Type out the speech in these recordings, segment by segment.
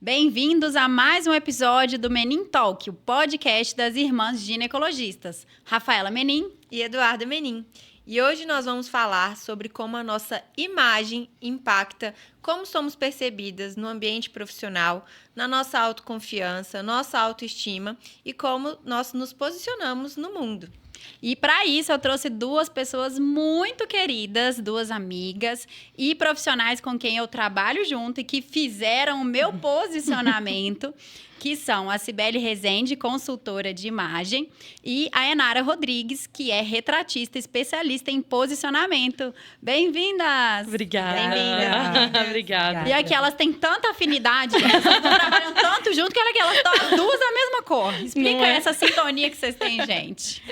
Bem-vindos a mais um episódio do Menin Talk, o podcast das irmãs ginecologistas, Rafaela Menin e Eduarda Menin. E hoje nós vamos falar sobre como a nossa imagem impacta como somos percebidas no ambiente profissional, na nossa autoconfiança, nossa autoestima e como nós nos posicionamos no mundo. E para isso eu trouxe duas pessoas muito queridas, duas amigas e profissionais com quem eu trabalho junto e que fizeram o meu posicionamento, que são a Cibele Rezende, consultora de imagem, e a Enara Rodrigues, que é retratista especialista em posicionamento. Bem-vindas! Obrigada. Bem-vindas. Obrigada. E aqui elas têm tanta afinidade, elas trabalham tanto junto que olha que elas estão as duas da mesma cor. Explica essa sintonia que vocês têm, gente.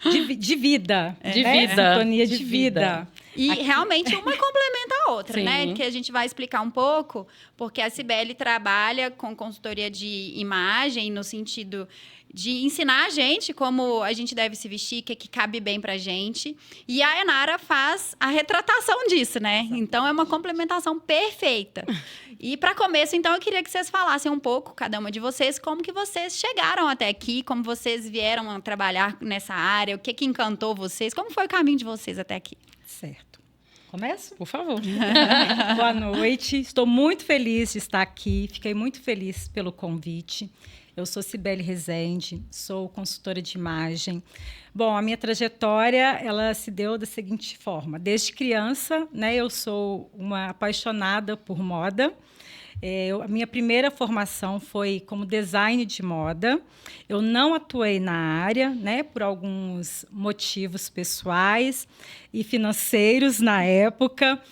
De vida. De vida. Sintonia de vida. E realmente uma complementa a outra, Sim. né? Que a gente vai explicar um pouco, porque a Cibele trabalha com consultoria de imagem no sentido de ensinar a gente como a gente deve se vestir, o que cabe bem pra gente. E a Enara faz a retratação disso, né? Então, é uma complementação perfeita. E para começo, então, eu queria que vocês falassem um pouco, cada uma de vocês, como que vocês chegaram até aqui, como vocês vieram a trabalhar nessa área, o que encantou vocês, como foi o caminho de vocês até aqui? Certo. Começo? Por favor. Boa noite. Estou muito feliz de estar aqui. Fiquei muito feliz pelo convite. Eu sou Cibele Rezende, sou consultora de imagem. Bom, a minha trajetória, ela se deu da seguinte forma. Desde criança, né, eu sou uma apaixonada por moda. A minha primeira formação foi como design de moda. Eu não atuei na área, né, por alguns motivos pessoais e financeiros na época.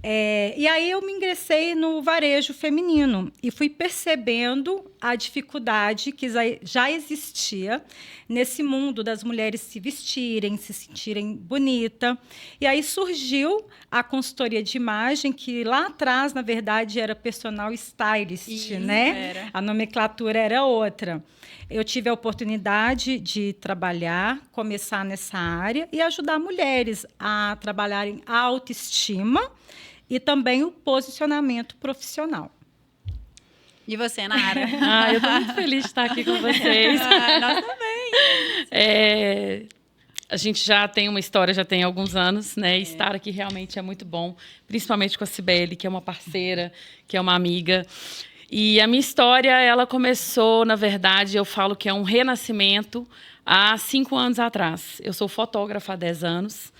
E aí eu me ingressei no varejo feminino e fui percebendo a dificuldade que já existia nesse mundo das mulheres se vestirem, se sentirem bonita. E aí surgiu a consultoria de imagem, que lá atrás, na verdade, era personal stylist, né? Era. A nomenclatura era outra. Eu tive a oportunidade de trabalhar, começar nessa área e ajudar mulheres a trabalharem a autoestima e também o posicionamento profissional. E você, Nara? Eu estou muito feliz de estar aqui com vocês. Nós também. A gente já tem uma história, já tem alguns anos, né? Estar aqui realmente é muito bom, principalmente com a Cibele, que é uma parceira, que é uma amiga. E a minha história, ela começou, na verdade, eu falo que é um renascimento há 5 anos atrás. Eu sou fotógrafa há 10 anos.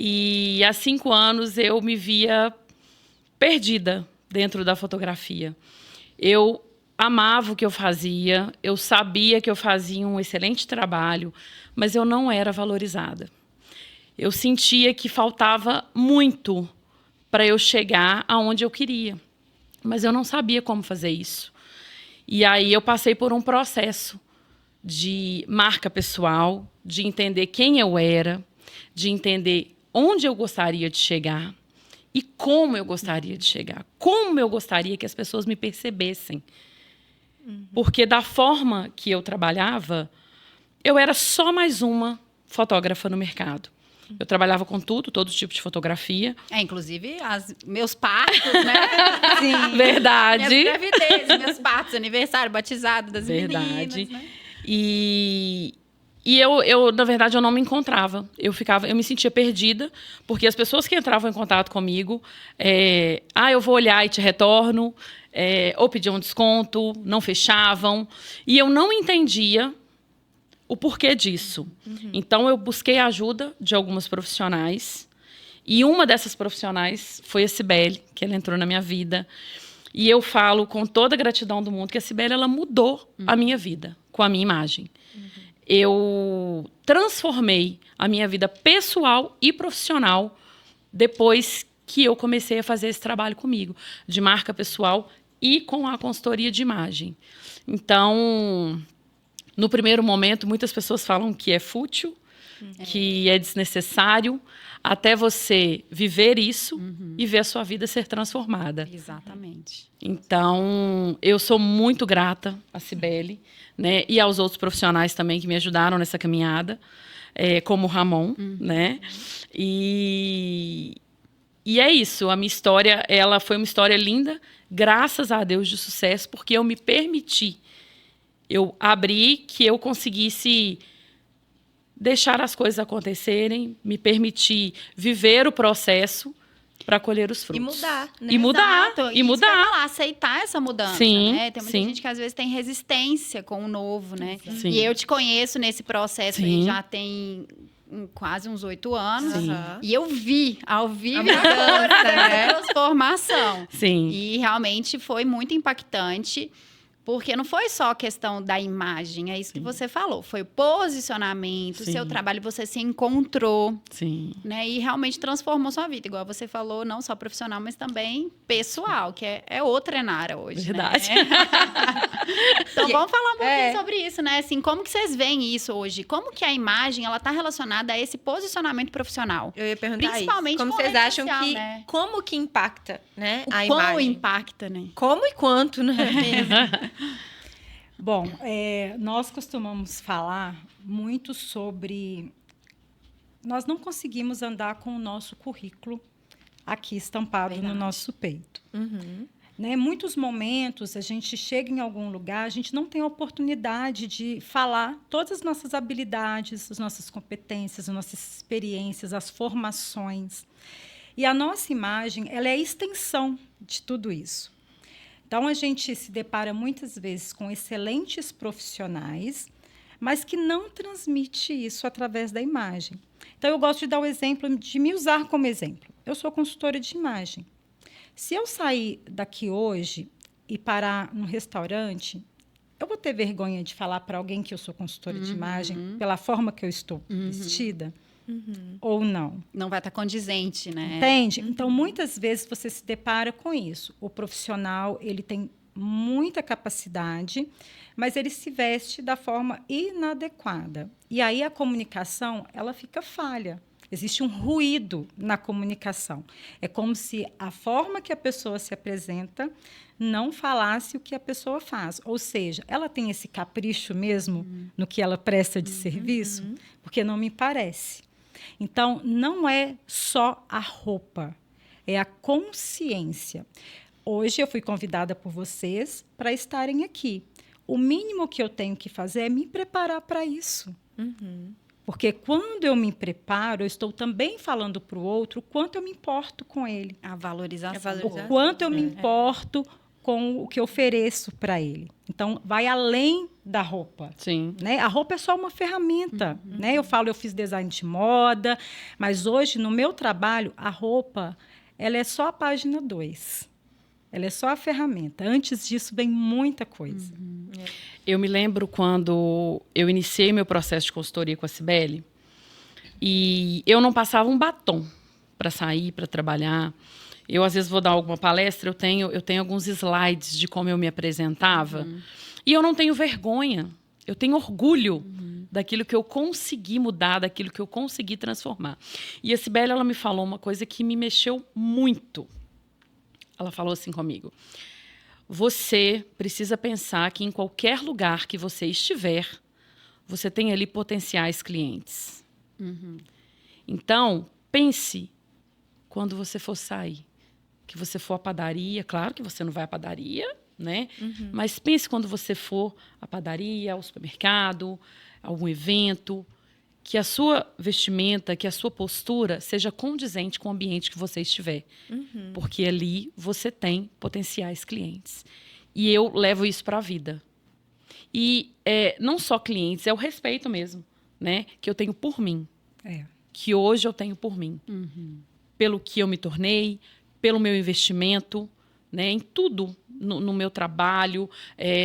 E há 5 anos eu me via perdida dentro da fotografia. Eu amava o que eu fazia, eu sabia que eu fazia um excelente trabalho, mas eu não era valorizada. Eu sentia que faltava muito para eu chegar aonde eu queria, mas eu não sabia como fazer isso. E aí eu passei por um processo de marca pessoal, de entender quem eu era, de entender onde eu gostaria de chegar e como eu gostaria de chegar. Como eu gostaria que as pessoas me percebessem. Porque da forma que eu trabalhava, eu era só mais uma fotógrafa no mercado. Eu trabalhava com tudo, todo tipo de fotografia. Inclusive, meus partos, né? Sim. Verdade. Minhas gravidezes, meus partos, aniversário, batizado das Verdade. meninas, né? E eu, na verdade, eu não me encontrava. Eu me sentia perdida, porque as pessoas que entravam em contato comigo, eu vou olhar e te retorno, ou pediam um desconto, não fechavam. E eu não entendia o porquê disso. Então, eu busquei a ajuda de algumas profissionais. E uma dessas profissionais foi a Cibele, que ela entrou na minha vida. E eu falo com toda a gratidão do mundo que a Cibele, ela mudou a minha vida com a minha imagem. Eu transformei a minha vida pessoal e profissional depois que eu comecei a fazer esse trabalho comigo, de marca pessoal e com a consultoria de imagem. Então, no primeiro momento, muitas pessoas falam que é fútil, que é desnecessário, até você viver isso e ver a sua vida ser transformada. Exatamente. Então, eu sou muito grata à Cibele, né, e aos outros profissionais também que me ajudaram nessa caminhada, como o Ramon, né? E é isso, a minha história, ela foi uma história linda, graças a Deus, de sucesso, porque eu me permiti. Eu abri que eu conseguisse deixar as coisas acontecerem, me permitir viver o processo para colher os frutos. E mudar, né? E mudar, Exato. e Isso que eu ia mudar. falar, aceitar essa mudança, Sim, né? Tem muita sim. gente que às vezes tem resistência com o novo, né? Sim. E eu te conheço nesse processo aí Sim. já tem quase uns 8 anos. Sim. Aham. E eu vi, ao vivo, A mudança, né? essa transformação. Sim. E realmente foi muito impactante, porque não foi só a questão da imagem, é isso que você falou. Foi o posicionamento, o Sim. seu trabalho, você se encontrou, Sim. né? E realmente transformou sua vida, igual você falou, não só profissional, mas também pessoal, que é outra Enara hoje, Verdade. né? Então, vamos falar um pouquinho É. sobre isso, né? Assim, como que vocês veem isso hoje? Como que a imagem, ela tá relacionada a esse posicionamento profissional? Eu ia perguntar Principalmente isso. Como com vocês rede acham social, que... né? Como que impacta, né, O a quão imagem? impacta, né? Como e quanto, né? Bom, nós costumamos falar muito sobre... Nós não conseguimos andar com o nosso currículo aqui estampado no Verdade. nosso peito. Uhum. Né? Muitos momentos a gente chega em algum lugar, a gente não tem a oportunidade de falar todas as nossas habilidades, as nossas competências, as nossas experiências, as formações. E a nossa imagem, ela é a extensão de tudo isso. Então, a gente se depara muitas vezes com excelentes profissionais, mas que não transmite isso através da imagem. Então, eu gosto de dar o exemplo, de me usar como exemplo. Eu sou consultora de imagem. Se eu sair daqui hoje e parar num restaurante, eu vou ter vergonha de falar para alguém que eu sou consultora de imagem pela forma que eu estou vestida? Ou não? Não vai estar condizente, né? Entende? Então, muitas vezes você se depara com isso. O profissional, ele tem muita capacidade, mas ele se veste da forma inadequada. E aí a comunicação, ela fica falha. Existe um ruído na comunicação. É como se a forma que a pessoa se apresenta não falasse o que a pessoa faz. Ou seja, ela tem esse capricho mesmo no que ela presta de serviço? Porque não me parece. Então, não é só a roupa, é a consciência. Hoje eu fui convidada por vocês para estarem aqui. O mínimo que eu tenho que fazer é me preparar para isso. Porque quando eu me preparo, eu estou também falando para o outro o quanto eu me importo com ele. A valorização. A valorização. O quanto eu me importo com o que eu ofereço para ele. Então, vai além da roupa. Sim. Né? A roupa é só uma ferramenta. Né? Eu falo, eu fiz design de moda, mas hoje, no meu trabalho, a roupa ela é só a página 2. Ela é só a ferramenta. Antes disso, vem muita coisa. Eu me lembro quando eu iniciei meu processo de consultoria com a Cibele e eu não passava um batom para sair, para trabalhar. Eu, às vezes, vou dar alguma palestra, eu tenho alguns slides de como eu me apresentava. E eu não tenho vergonha. Eu tenho orgulho daquilo que eu consegui mudar, daquilo que eu consegui transformar. E a Cibele, ela me falou uma coisa que me mexeu muito. Ela falou assim comigo: você precisa pensar que em qualquer lugar que você estiver, você tem ali potenciais clientes. Então, pense quando você for sair, que você for à padaria. Claro que você não vai à padaria, né? Mas pense quando você for à padaria, ao supermercado, a algum evento, que a sua vestimenta, que a sua postura seja condizente com o ambiente que você estiver. Porque ali você tem potenciais clientes. E eu levo isso para a vida. E não só clientes, é o respeito mesmo, né? Que eu tenho por mim. Que hoje eu tenho por mim. Pelo que eu me tornei, pelo meu investimento, né? Em tudo. No meu trabalho,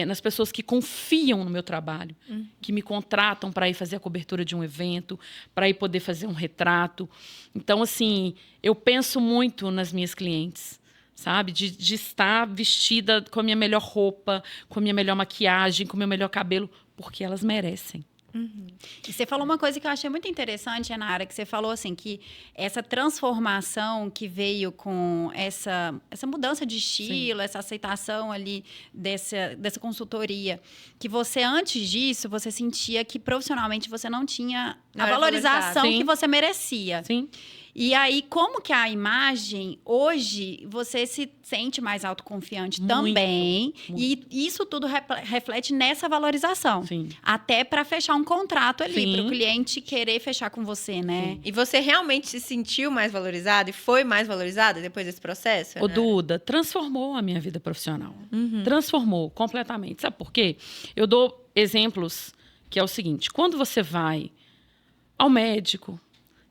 nas pessoas que confiam no meu trabalho, que me contratam para ir fazer a cobertura de um evento, para ir poder fazer um retrato. Então, assim, eu penso muito nas minhas clientes, sabe? De estar vestida com a minha melhor roupa, com a minha melhor maquiagem, com o meu melhor cabelo, porque elas merecem. E você falou uma coisa que eu achei muito interessante, Enara, que você falou assim, que essa transformação que veio com essa mudança de estilo, essa aceitação ali dessa consultoria, que você, antes disso, você sentia que profissionalmente você não tinha a valorização Sim. que você merecia. Sim. E aí, como que a imagem, hoje, você se sente mais autoconfiante Muito, também. muito. E isso tudo reflete nessa valorização. Sim. Até para fechar um contrato ali, Sim. para o cliente querer fechar com você, né? E você realmente se sentiu mais valorizada e foi mais valorizada depois desse processo? Ô, Né? Duda, transformou a minha vida profissional. Uhum. Transformou completamente. Sabe por quê? Eu dou exemplos que é o seguinte. Quando você vai ao médico,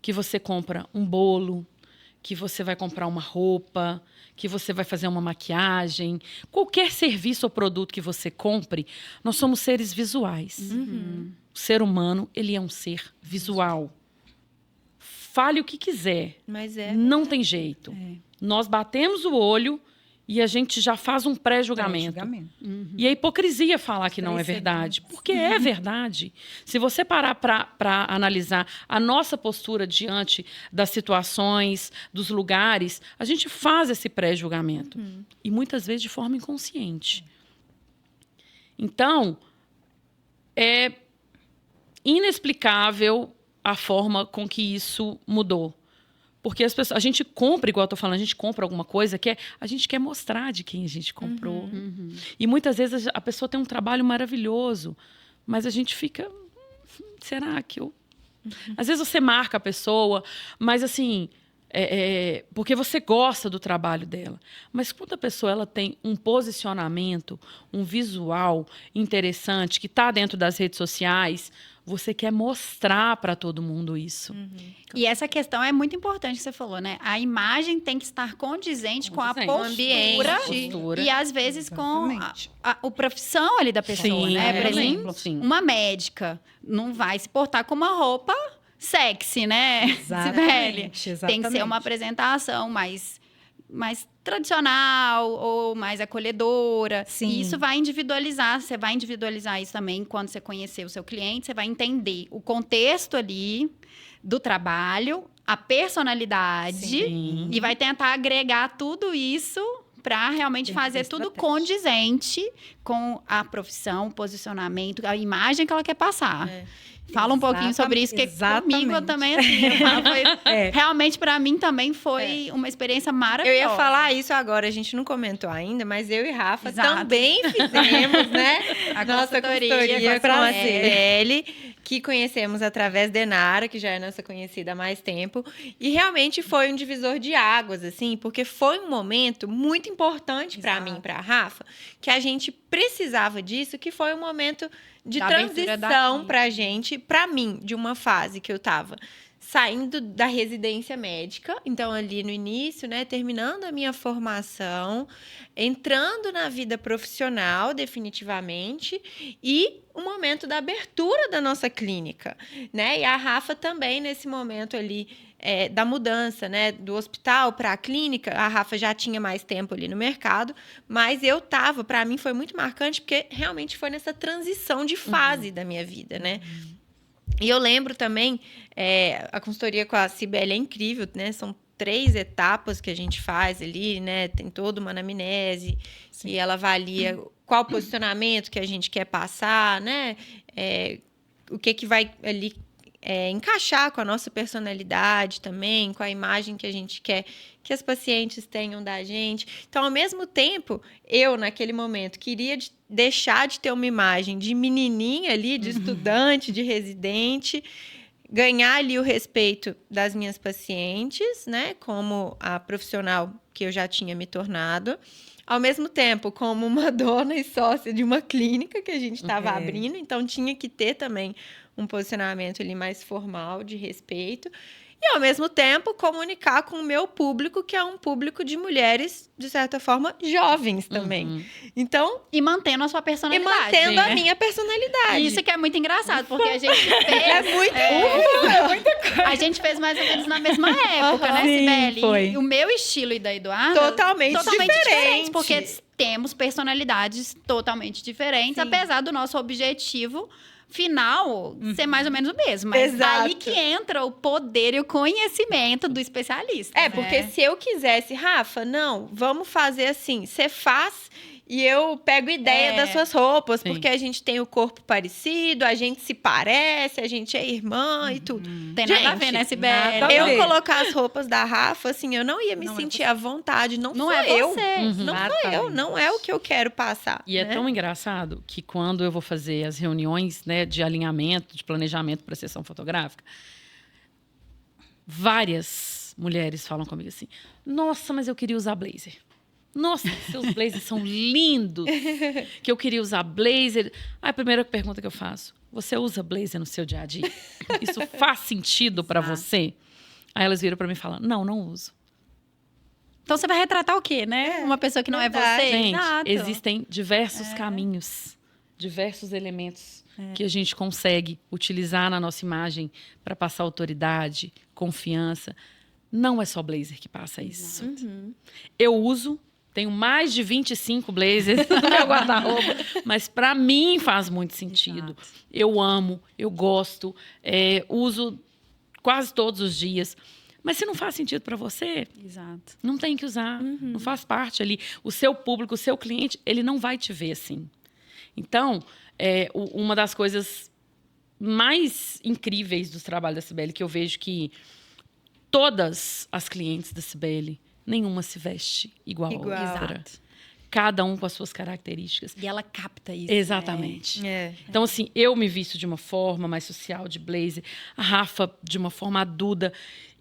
que você compra um bolo, que você vai comprar uma roupa, que você vai fazer uma maquiagem, qualquer serviço ou produto que você compre, nós somos seres visuais. O ser humano, ele é um ser visual. Fale o que quiser, Mas é. não tem jeito. Nós batemos o olho e a gente já faz um pré-julgamento. E é hipocrisia falar que não é verdade, porque é verdade. Se você parar para analisar a nossa postura diante das situações, dos lugares, a gente faz esse pré-julgamento. E muitas vezes de forma inconsciente. Então, é inexplicável a forma com que isso mudou. Porque as pessoas, a gente compra, igual eu tô falando, a gente compra alguma coisa que a gente quer mostrar de quem a gente comprou. E muitas vezes a pessoa tem um trabalho maravilhoso, mas a gente fica, será que eu... Às vezes você marca a pessoa, mas assim, porque você gosta do trabalho dela. Mas quando a pessoa ela tem um posicionamento, um visual interessante, que está dentro das redes sociais, você quer mostrar para todo mundo isso. E essa questão é muito importante que você falou, né? A imagem tem que estar condizente com a Condizente. postura, e às vezes Exatamente. com a profissão ali da pessoa, Sim, né? Por sim, exemplo, sim. uma médica não vai se portar com uma roupa sexy, né? Sibeli? Tem que ser uma apresentação mais tradicional ou mais acolhedora. Sim. E isso vai individualizar. Você vai individualizar isso também quando você conhecer o seu cliente. Você vai entender o contexto ali do trabalho, a personalidade. Sim. E vai tentar agregar tudo isso para realmente Tem que fazer ter tudo estratégia. condizente com a profissão, o posicionamento, a imagem que ela quer passar. Fala um pouquinho sobre isso, que comigo eu também, assim, realmente para mim também foi uma experiência Eu maravilhosa. ia falar isso agora, a gente não comentou ainda, mas eu e Rafa Exato. também fizemos, né? A nossa consultoria com a Cibele. Cibele, que conhecemos através da Enara, que já é nossa conhecida há mais tempo. E realmente foi um divisor de águas, assim, porque foi um momento muito importante para mim e para a Rafa, que a gente precisava disso, que foi um momento de Da abertura da transição clínica. pra gente, pra mim, de uma fase que eu tava saindo da residência médica, então ali no início, né, terminando a minha formação, entrando na vida profissional definitivamente, e o momento da abertura da nossa clínica, né? E a Rafa também nesse momento ali da mudança, né, do hospital para a clínica. A Rafa já tinha mais tempo ali no mercado, mas para mim foi muito marcante porque realmente foi nessa transição de fase da minha vida, né? E eu lembro também, a consultoria com a Cibele é incrível, né? São 3 etapas que a gente faz ali, né? Tem toda uma anamnese, e ela avalia qual posicionamento que a gente quer passar, né? O que vai ali encaixar com a nossa personalidade também, com a imagem que a gente quer que as pacientes tenham da gente. Então, ao mesmo tempo, eu, naquele momento, queria deixar de ter uma imagem de menininha ali, de estudante, de residente, ganhar ali o respeito das minhas pacientes, né, como a profissional que eu já tinha me tornado. Ao mesmo tempo, como uma dona e sócia de uma clínica que a gente estava abrindo, então tinha que ter também um posicionamento ali mais formal, de respeito. E, ao mesmo tempo, comunicar com o meu público, que é um público de mulheres, de certa forma, jovens também. Então... E mantendo a sua personalidade. E mantendo a minha personalidade. Isso que é muito engraçado, porque a gente fez... muita coisa. A gente fez mais ou menos na mesma época, né, Sim, Cibele? foi. E o meu estilo e da Eduarda... Totalmente diferentes, diferente. porque temos personalidades totalmente diferentes, Sim. apesar do nosso objetivo final ser mais ou menos o mesmo. Mas Exato. aí que entra o poder e o conhecimento do especialista. Porque se eu quisesse, Rafa, não, vamos fazer assim, você faz e eu pego ideia das suas roupas, Sim. porque a gente tem o corpo parecido, a gente se parece, a gente é irmã e tudo. Tem nada a Gente, ver, né, nada a Sibeli? ver. Eu colocar as roupas da Rafa, assim, eu não ia me Não é sentir à vontade. Não Não sou é eu. você. Não sou eu, Exatamente. não é o que eu quero passar. E é né? tão engraçado que quando eu vou fazer as reuniões, né, de alinhamento, de planejamento para a sessão fotográfica, várias mulheres falam comigo assim: nossa, mas eu queria usar blazer. Nossa, seus blazers são lindos. Que eu queria usar blazer. Aí a primeira pergunta que eu faço: você usa blazer no seu dia a dia? Isso faz sentido para você? Aí elas viram para mim e falam: não, não uso. Então você vai retratar o quê, né? Uma pessoa que não verdade. é você? Gente, Exato. existem diversos caminhos, diversos elementos que a gente consegue utilizar na nossa imagem para passar autoridade, confiança. Não é só blazer que passa isso. Eu uso, tenho mais de 25 blazers no meu guarda-roupa, mas para mim faz muito sentido. Exato. Eu amo, eu gosto, uso quase todos os dias. Mas se não faz sentido para você, Exato. não tem que usar, não faz parte ali. O seu público, o seu cliente, ele não vai te ver assim. Então, uma das coisas mais incríveis do trabalho da Sibeli, que eu vejo que todas as clientes da Sibeli, nenhuma se veste igual a Igual. outra. Exato. Cada um com as suas características. E ela capta isso. Exatamente. É. Então, assim, eu me visto de uma forma mais social, de blazer. A Rafa, de uma forma adulta.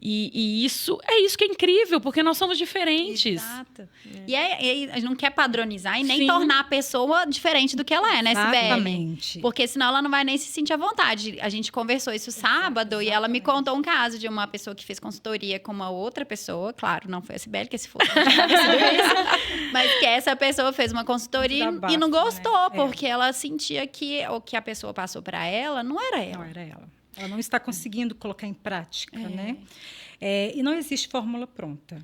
E isso que é incrível, porque nós somos diferentes. Exato. E a gente não quer padronizar e nem Sim. tornar a pessoa diferente do que ela é, né, Sibeli? Exatamente. Porque senão ela não vai nem se sentir à vontade. A gente conversou isso sábado e ela me contou um caso de uma pessoa que fez consultoria com uma outra pessoa. Claro, não foi a Sibeli, que se fosse. Não tinha acontecido isso. Mas que essa pessoa fez uma consultoria Desabafo, e não gostou, né? porque ela sentia que o que a pessoa passou para ela não era ela. Não era ela. Ela não está conseguindo colocar em prática, né? E não existe fórmula pronta.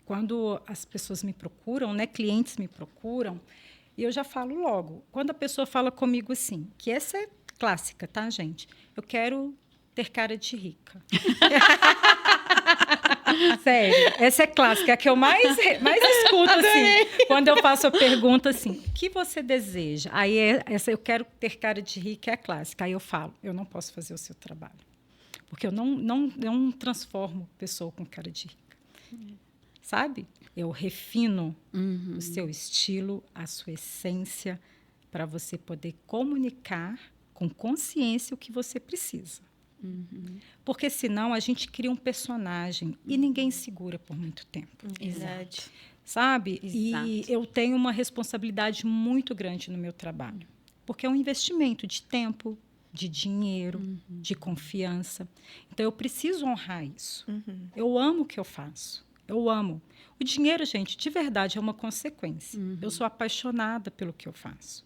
Quando as pessoas me procuram, né, clientes me procuram, e eu já falo logo. Quando a pessoa fala comigo assim, que essa é clássica, tá, gente? Eu quero ter cara de rica. Sério, essa é clássica, é a que eu mais escuto, assim, quando eu faço a pergunta assim, o que você deseja? Aí, essa eu quero ter cara de rica é a clássica. Aí eu falo, eu não posso fazer o seu trabalho. Porque eu não transformo pessoa com cara de rica. Sabe? Eu refino o seu estilo, a sua essência, para você poder comunicar com consciência o que você precisa. Porque senão a gente cria um personagem e ninguém segura por muito tempo. Verdade. Sabe? Exato. E eu tenho uma responsabilidade muito grande no meu trabalho. Porque é um investimento de tempo, de dinheiro, de confiança. Então, eu preciso honrar isso. Eu amo o que eu faço. Eu amo. O dinheiro, gente, de verdade, é uma consequência. Eu sou apaixonada pelo que eu faço.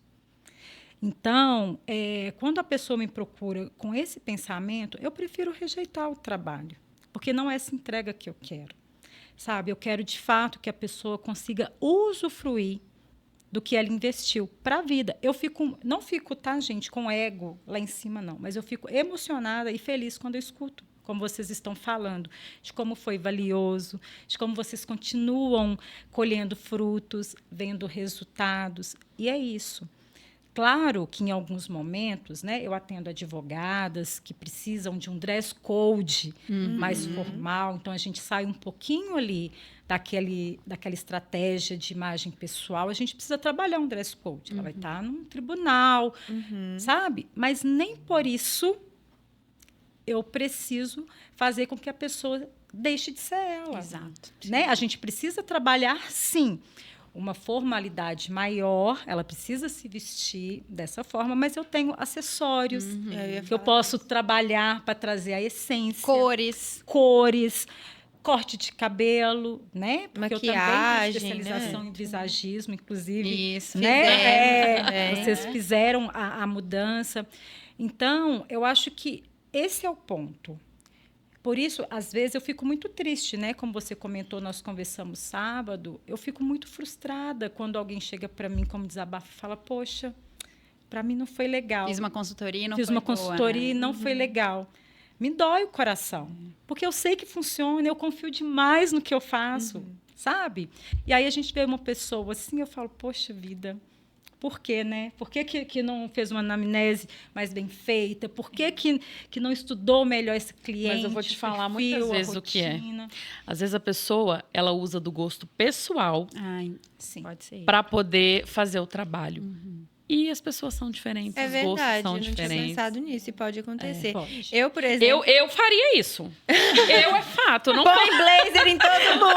Então, quando a pessoa me procura com esse pensamento, eu prefiro rejeitar o trabalho, porque não é essa entrega que eu quero. Sabe? Eu quero, de fato, que a pessoa consiga usufruir do que ela investiu para a vida. Não fico, tá, gente, com ego lá em cima, não, mas eu fico emocionada e feliz quando eu escuto, como vocês estão falando, de como foi valioso, de como vocês continuam colhendo frutos, vendo resultados. E é isso. Claro que, em alguns momentos, né, eu atendo advogadas que precisam de um dress code mais formal, então a gente sai um pouquinho ali daquela estratégia de imagem pessoal, a gente precisa trabalhar um dress code. Ela vai estar num tribunal, sabe? Mas nem por isso eu preciso fazer com que a pessoa deixe de ser ela. Exato. Né? A gente precisa trabalhar, sim, uma formalidade maior, ela precisa se vestir dessa forma, mas eu tenho acessórios que eu posso trabalhar para trazer a essência. Cores, corte de cabelo, né? Porque eu também Maquiagem, tenho especialização em visagismo, inclusive. Isso. Né? Vocês fizeram a mudança. Então, eu acho que esse é o ponto. Por isso, às vezes, eu fico muito triste, né? Como você comentou, nós conversamos sábado. Eu fico muito frustrada quando alguém chega para mim como desabafo e fala, poxa, para mim não foi legal. Fiz uma consultoria e não Fiz foi uma boa, consultoria e né? não foi legal. Me dói o coração, porque eu sei que funciona, eu confio demais no que eu faço, sabe? E aí a gente vê uma pessoa assim, eu falo, poxa vida, por quê, né? Por que não fez uma anamnese mais bem feita? Por que não estudou melhor esse cliente? Mas eu vou te falar perfil, muitas a vezes o que é. rotina? Às vezes a pessoa, ela usa do gosto pessoal Ai, Sim. pode ser. para poder fazer o trabalho. E as pessoas são diferentes, É os gostos verdade, são eu não tinha diferentes. pensado nisso e pode acontecer. Pode. Eu, por exemplo, Eu faria isso. Eu é fato. Não põe blazer em todo mundo.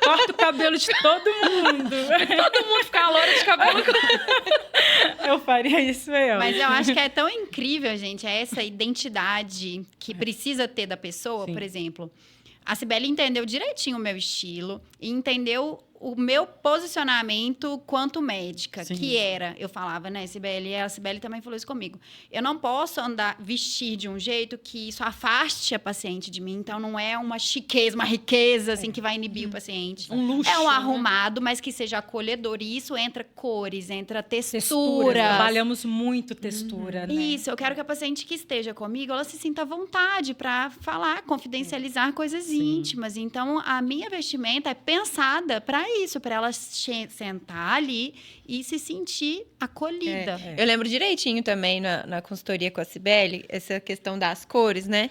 Corta o cabelo de todo mundo. todo mundo ficar loira de cabelo. Eu faria isso mesmo. Mas eu acho que é tão incrível, gente, essa identidade que precisa ter da pessoa, Sim. por exemplo. A Cibele entendeu direitinho o meu estilo e entendeu o meu posicionamento quanto médica, Sim. que era, eu falava, né, Cibele, e a Cibele também falou isso comigo. Eu não posso vestir de um jeito que isso afaste a paciente de mim, então não é uma chiqueza, uma riqueza, assim, que vai inibir o paciente. Um luxo, É um né? arrumado, mas que seja acolhedor. E isso entra cores, entra textura. texturas. Trabalhamos muito textura, né? Isso, eu quero que a paciente que esteja comigo, ela se sinta à vontade para falar, confidencializar coisas íntimas. Então, a minha vestimenta é pensada para isso, para ela sentar ali e se sentir acolhida. Eu lembro direitinho também na consultoria com a Cibele, essa questão das cores, né?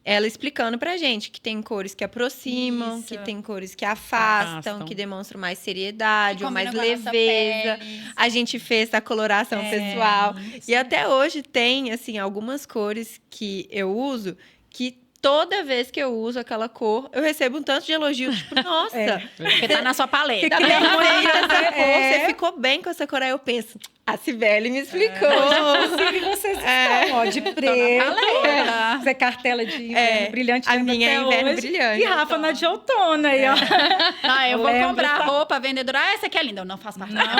Ela explicando pra gente que tem cores que aproximam, Isso. que tem cores que afastam, Afastam. que demonstram mais seriedade ou mais Combina com a nossa leveza. pele. A gente fez a coloração pessoal. E até hoje tem, assim, algumas cores que eu uso que toda vez que eu uso aquela cor, eu recebo um tanto de elogio, tipo, nossa, Porque tá na sua paleta. tá bem bonita essa cor, É. você ficou bem com essa cor. Aí eu penso, a Cibele me explicou. Inclusive, vocês estão, ó, de preto. paleta. Você é cartela de inverno brilhante. a lembra minha é até inverno hoje. brilhante. E Rafa na de outono aí, ó. Não, eu vou Lembra, comprar tá? roupa, a vendedora, essa aqui é linda. Eu não faço parte da minha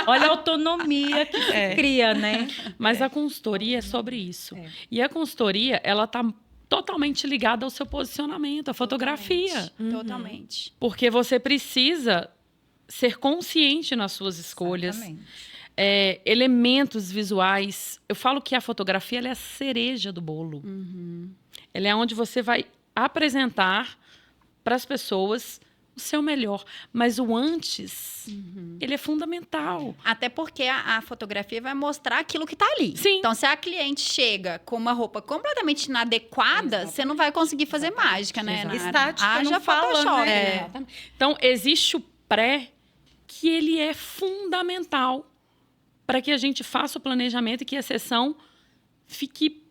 Olha a autonomia que se cria, né? Mas a consultoria é sobre isso. É. E a consultoria, ela tá totalmente ligada ao seu posicionamento, à fotografia. Totalmente. Porque você precisa ser consciente nas suas escolhas. Exatamente. Elementos visuais. Eu falo que a fotografia ela é a cereja do bolo. Ela é onde você vai apresentar para as pessoas o seu melhor. Mas o antes, ele é fundamental. Até porque a fotografia vai mostrar aquilo que tá ali. Sim. Então, se a cliente chega com uma roupa completamente inadequada, você não vai conseguir fazer mágica, né? Exato. Estática Haja não fala, Photoshop. né? Então, existe o pré, que ele é fundamental para que a gente faça o planejamento e que a sessão fique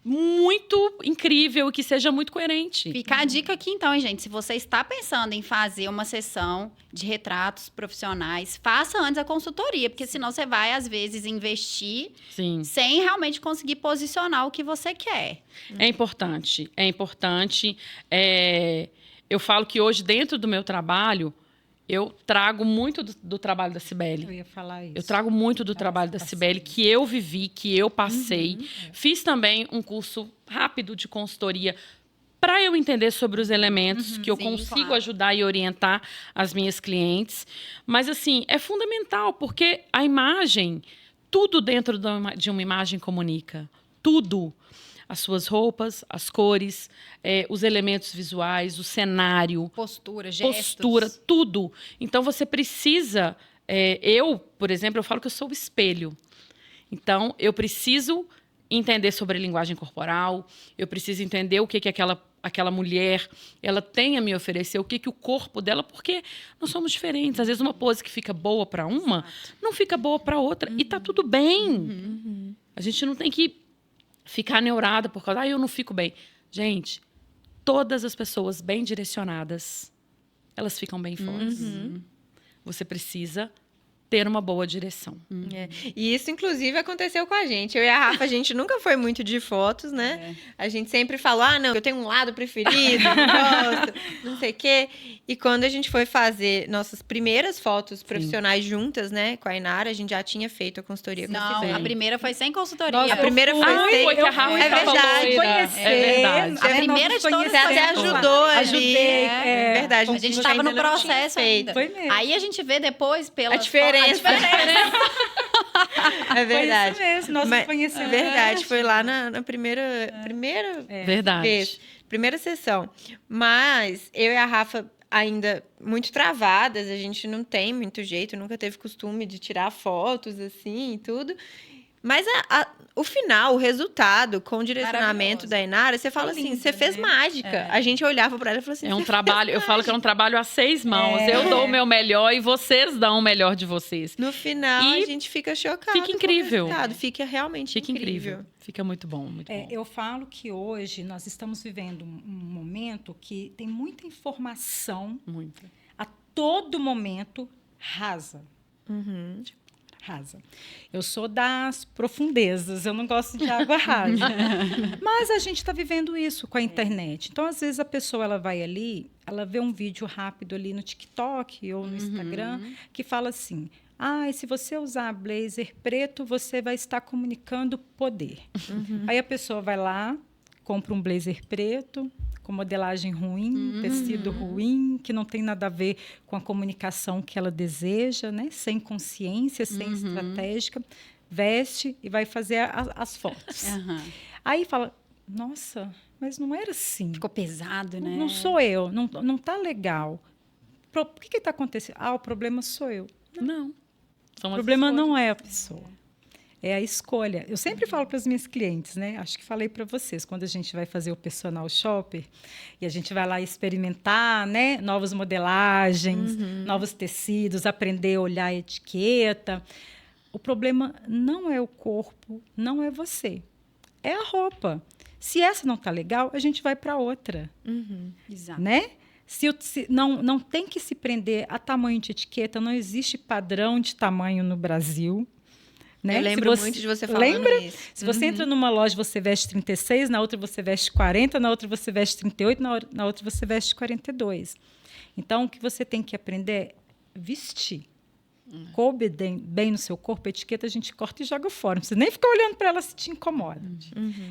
muito incrível e que seja muito coerente. Fica a dica aqui, então, hein, gente. Se você está pensando em fazer uma sessão de retratos profissionais, faça antes a consultoria, porque senão você vai, às vezes, investir Sim. sem realmente conseguir posicionar o que você quer. É importante, é importante. Eu falo que hoje, dentro do meu trabalho, eu trago muito do trabalho da Cibele. Eu ia falar isso. Eu trago muito do trabalho da Cibele, que eu vivi, que eu passei. Fiz também um curso rápido de consultoria para eu entender sobre os elementos que eu sim, consigo claro. ajudar e orientar as minhas clientes. Mas, assim, é fundamental, porque a imagem, tudo dentro de uma imagem comunica. Tudo. As suas roupas, as cores, os elementos visuais, o cenário, Postura, gestos. postura, tudo. Então, você precisa... eu, por exemplo, eu falo que eu sou o espelho. Então, eu preciso entender sobre a linguagem corporal, eu preciso entender o que aquela mulher ela tem a me oferecer, o que o corpo dela, porque nós somos diferentes. Às vezes, uma pose que fica boa para uma, não fica boa para outra. E tá tudo bem. A gente não tem que ficar neurada por causa... eu não fico bem. Gente, todas as pessoas bem direcionadas, elas ficam bem fortes. Você precisa ter uma boa direção. E isso, inclusive, aconteceu com a gente. Eu e a Rafa, a gente nunca foi muito de fotos, né? A gente sempre falou, não, eu tenho um lado preferido, não gosto, não sei o quê. E quando a gente foi fazer nossas primeiras fotos profissionais juntas, né, com a Inara, a gente já tinha feito a consultoria com a Não, Cibele. a primeira foi sem consultoria. Nossa, A primeira foi sem... Foi que a Rafa É estava verdade. loira. Conhecer, É verdade. A primeira de todas Você até foi ajudou ali. Ajudei, É verdade. A gente estava no ainda não tinha processo feito. ainda. Foi mesmo. Aí a gente vê depois pela A diferença. É verdade. Foi isso mesmo, nós Mas- nos conhecemos. Verdade, foi lá na primeira Verdade. vez. primeira sessão. Mas eu e a Rafa ainda muito travadas, a gente não tem muito jeito, nunca teve costume de tirar fotos assim e tudo. Mas o final, o resultado, com o direcionamento da Inara, você fala assim, você fez mágica. A gente olhava para ela e falou assim, É um trabalho, eu falo que é um trabalho a 6 mãos. Eu dou o meu melhor e vocês dão o melhor de vocês. No final, E a gente fica chocado. fica incrível. Com o resultado. Fica realmente Fica incrível. Fica muito bom, muito bom. Eu falo que hoje nós estamos vivendo um momento que tem muita informação Muito. a todo momento rasa. Uhum. Rasa. Eu sou das profundezas, eu não gosto de água rasa. Mas a gente está vivendo isso com a internet. Então, às vezes, a pessoa ela vai ali, ela vê um vídeo rápido ali no TikTok ou no Instagram que fala assim: e se você usar blazer preto, você vai estar comunicando poder. Aí a pessoa vai lá, compra um blazer preto, com modelagem ruim, tecido ruim, que não tem nada a ver com a comunicação que ela deseja, né? Sem consciência, sem estratégica, veste e vai fazer as fotos. Aí fala, nossa, mas não era assim. Ficou pesado, né? Não sou eu, não tá legal. Por que está acontecendo? O problema sou eu. Não. O problema não é a pessoa. É a escolha. Eu sempre falo para as minhas clientes, né? Acho que falei para vocês, quando a gente vai fazer o personal shopper e a gente vai lá experimentar, né? Novas modelagens, novos tecidos, aprender a olhar a etiqueta. O problema não é o corpo, não é você. É a roupa. Se essa não está legal, a gente vai para outra. Exato. Né? Não tem que se prender a tamanho de etiqueta, não existe padrão de tamanho no Brasil. Né? Eu lembro muito de você falando isso. Se você entra numa loja, você veste 36, na outra você veste 40, na outra você veste 38, na outra você veste 42. Então, o que você tem que aprender é vestir. Coube bem no seu corpo, a etiqueta a gente corta e joga fora. Não precisa nem ficar olhando para ela se te incomoda.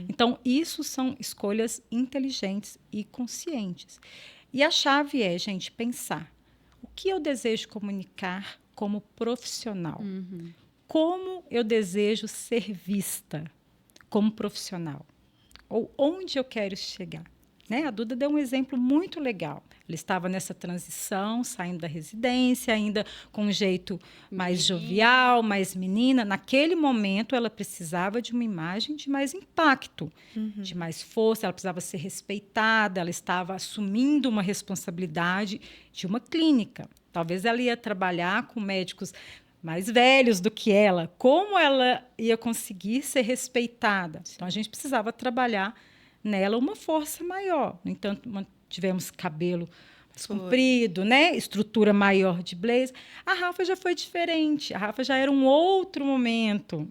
Então, isso são escolhas inteligentes e conscientes. E a chave é, gente, pensar. O que eu desejo comunicar como profissional? Como eu desejo ser vista como profissional? Ou onde eu quero chegar? Né? A Duda deu um exemplo muito legal. Ela estava nessa transição, saindo da residência, ainda com um jeito mais jovial, mais menina. Naquele momento, ela precisava de uma imagem de mais impacto, de mais força. Ela precisava ser respeitada, ela estava assumindo uma responsabilidade de uma clínica. Talvez ela ia trabalhar com médicos mais velhos do que ela. Como ela ia conseguir ser respeitada? Então, a gente precisava trabalhar nela uma força maior. No entanto, tivemos cabelo mais comprido, né? Estrutura maior de blazer. A Rafa já foi diferente. A Rafa já era um outro momento.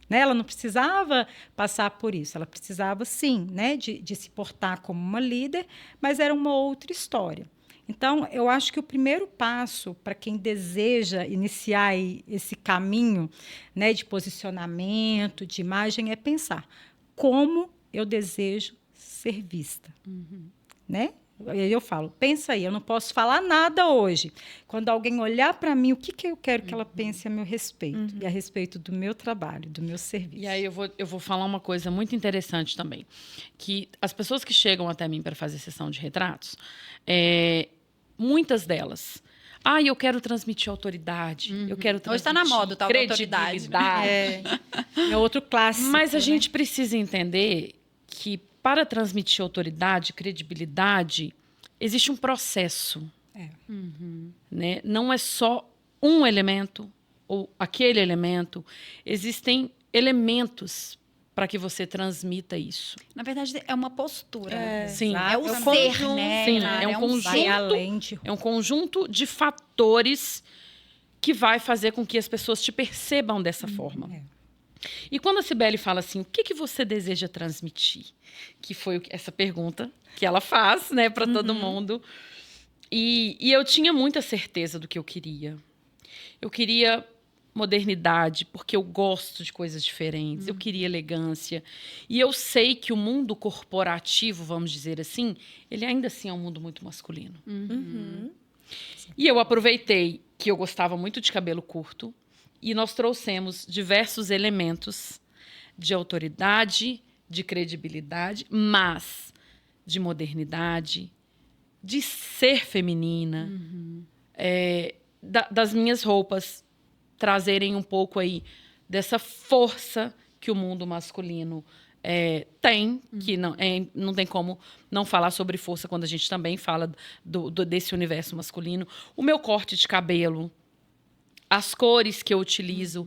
Né? Ela não precisava passar por isso. Ela precisava, sim, né? de se portar como uma líder, mas era uma outra história. Então, eu acho que o primeiro passo para quem deseja iniciar esse caminho, né, de posicionamento, de imagem, é pensar como eu desejo ser vista. Né? E aí eu falo, pensa aí, eu não posso falar nada hoje. Quando alguém olhar para mim, o que eu quero que ela pense a meu respeito? E a respeito do meu trabalho, do meu serviço. E aí eu vou falar uma coisa muito interessante também. Que as pessoas que chegam até mim para fazer sessão de retratos, muitas delas... eu quero transmitir autoridade, eu quero transmitir hoje está na moda o tal da autoridade. É outro clássico. Mas a gente precisa entender que para transmitir autoridade, credibilidade, existe um processo. Né? Não é só um elemento ou aquele elemento. Existem elementos para que você transmita isso. Na verdade, é uma postura. Sim. É o ser, né? Sim, é um conjunto de fatores que vai fazer com que as pessoas te percebam dessa forma. E quando a Cibele fala assim, o que você deseja transmitir? Que foi essa pergunta que ela faz, né, para todo mundo. E eu tinha muita certeza do que eu queria. Eu queria modernidade, porque eu gosto de coisas diferentes. Eu queria elegância. E eu sei que o mundo corporativo, vamos dizer assim, ele ainda assim é um mundo muito masculino. E eu aproveitei que eu gostava muito de cabelo curto e nós trouxemos diversos elementos de autoridade, de credibilidade, mas de modernidade, de ser feminina, das minhas roupas trazerem um pouco aí dessa força que o mundo masculino tem, que não tem como não falar sobre força quando a gente também fala desse universo masculino. O meu corte de cabelo, as cores que eu utilizo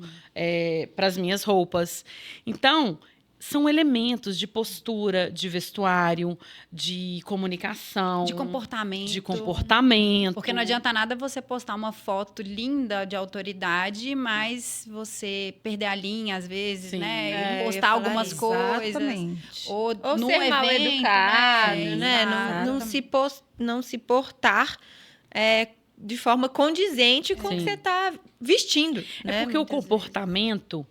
para as minhas roupas. Então, são elementos de postura, de vestuário, de comunicação. De comportamento. De comportamento. Porque não adianta nada você postar uma foto linda de autoridade, mas você perder a linha, às vezes, né? Postar algumas coisas. Exatamente. Ou num ser mal evento, educado, né? Exatamente. Não se portar de forma condizente com o que você está vestindo. É porque o comportamento,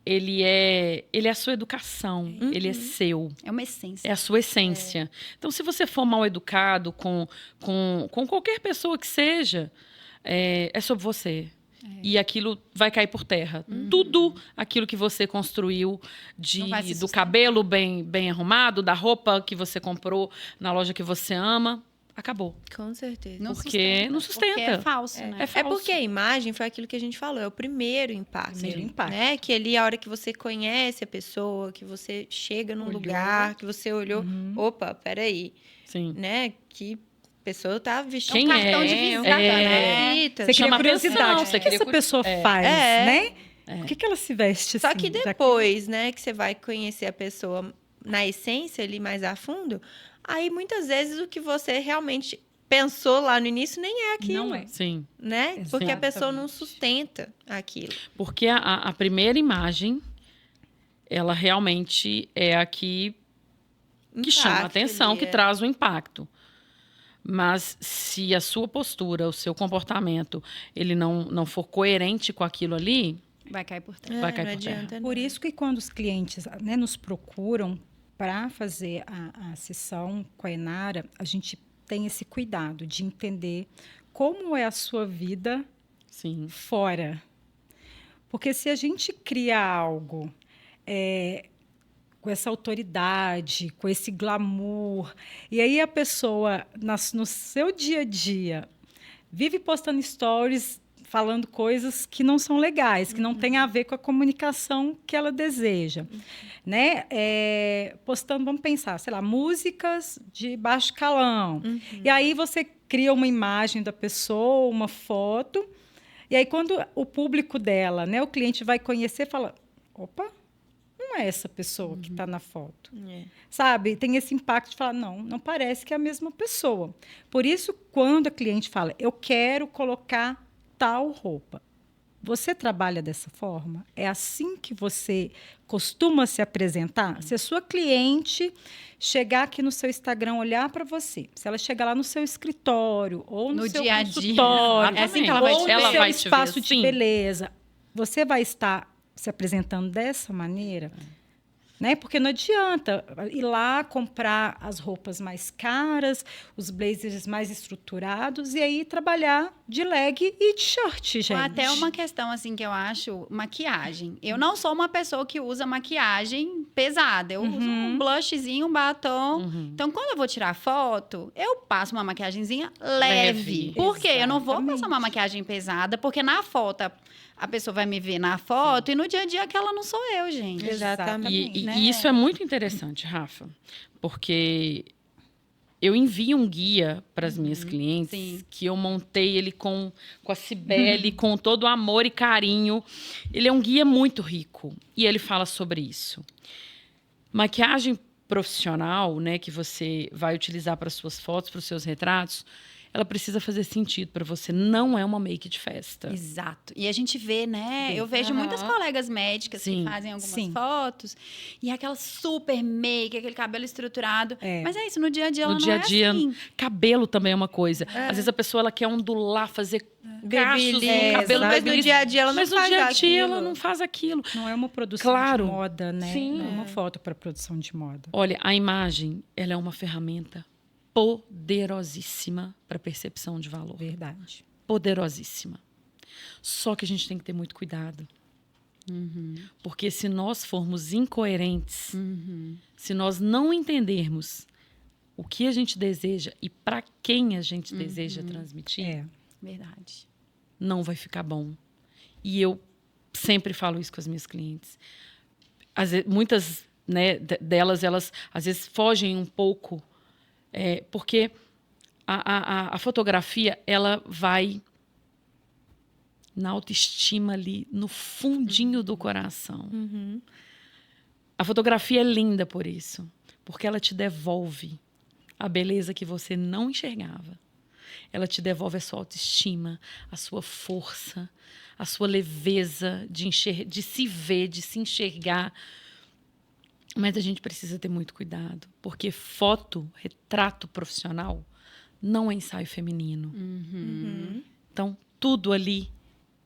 ele é a sua educação, ele é seu. É uma essência. É a sua essência. Então, se você for mal educado com qualquer pessoa que seja, é sobre você. E aquilo vai cair por terra. Tudo aquilo que você construiu do cabelo bem arrumado, da roupa que você comprou na loja que você ama, acabou. Com certeza. Porque não sustenta. Porque é falso, né? É falso. É porque a imagem foi aquilo que a gente falou, é o primeiro impacto. Primeiro impacto. Né? Que ali, a hora que você conhece a pessoa, que você chega num lugar, que você olhou, opa, peraí, Sim. né? Que pessoa tá vestindo Quem cartão de visita, né? visita. Você Chama cria curiosidade. atenção, O você que essa cria pessoa faz, né? Por que ela se veste assim? Só que depois, né, que você vai conhecer a pessoa na essência, ali mais a fundo, aí muitas vezes o que você realmente pensou lá no início nem é aquilo. Não é. Sim. Né? Porque a pessoa não Exatamente. sustenta aquilo. Porque a primeira imagem, ela realmente é a que chama a Impacto atenção, ali, que traz o impacto. Mas se a sua postura, o seu comportamento, ele não for coerente com aquilo ali, Vai cair por terra. vai cair não por terra. adianta, Por não. isso que quando os clientes, né, nos procuram para fazer a sessão com a Enara, a gente tem esse cuidado de entender como é a sua vida Sim. fora. Porque se a gente cria algo com essa autoridade, com esse glamour, e aí a pessoa, no seu dia a dia, vive postando stories falando coisas que não são legais, que não têm a ver com a comunicação que ela deseja. Né? Postando, vamos pensar, sei lá, músicas de baixo calão. E aí você cria uma imagem da pessoa, uma foto, e aí quando o público dela, né, o cliente vai conhecer, fala, opa, não é essa pessoa que está na foto. Sabe? Tem esse impacto de falar, não parece que é a mesma pessoa. Por isso, quando a cliente fala, eu quero colocar tal roupa, você trabalha dessa forma? É assim que você costuma se apresentar? Se a sua cliente chegar aqui no seu Instagram, olhar para você, se ela chegar lá no seu escritório ou no seu dia a dia. consultório, É assim que ela vai ou te- ela no seu vai te ver espaço de assim? beleza, você vai estar se apresentando dessa maneira? Né? Porque não adianta ir lá comprar as roupas mais caras, os blazers mais estruturados e aí trabalhar de leg e de short, gente. Até uma questão, assim, que eu acho, maquiagem. Eu não sou uma pessoa que usa maquiagem pesada. Eu uso um blushzinho, um batom. Então, quando eu vou tirar foto, eu passo uma maquiagemzinha leve. Leve. Por quê? Eu não vou Exatamente. passar uma maquiagem pesada, porque na foto, a pessoa vai me ver na foto e no dia a dia aquela não sou eu, gente. Exatamente. E né? isso é muito interessante, Rafa, porque eu envio um guia para as minhas clientes sim. que eu montei ele com a Cibele, com todo o amor e carinho. Ele é um guia muito rico e ele fala sobre isso. Maquiagem profissional, né, que você vai utilizar para suas fotos, para os seus retratos, ela precisa fazer sentido para você. Não é uma make de festa. Exato. E a gente vê, né? Eu vejo muitas colegas médicas Sim. que fazem algumas Sim. fotos e aquela super make, aquele cabelo estruturado. É. Mas é isso, no dia a dia ela No não dia a é dia, assim. cabelo também é uma coisa. Às vezes a pessoa ela quer ondular, fazer cachos no Babyliss, cabelo. mas no babyliss. dia a dia ela não Mas no faz dia a dia ela aquilo. não faz aquilo. Não é uma produção Claro. de moda, né? Sim. Não é uma foto para produção de moda. Olha, a imagem, ela é uma ferramenta poderosíssima para percepção de valor. Verdade. Poderosíssima. Só que a gente tem que ter muito cuidado. Porque se nós formos incoerentes, se nós não entendermos o que a gente deseja e para quem a gente deseja transmitir, Verdade. não vai ficar bom. E eu sempre falo isso com as minhas clientes. Muitas, né, delas, elas às vezes fogem um pouco, porque a fotografia, ela vai na autoestima ali, no fundinho do coração. A fotografia é linda por isso, porque ela te devolve a beleza que você não enxergava. Ela te devolve a sua autoestima, a sua força, a sua leveza de se ver, de se enxergar. Mas a gente precisa ter muito cuidado, porque retrato profissional, não é ensaio feminino. Então, tudo ali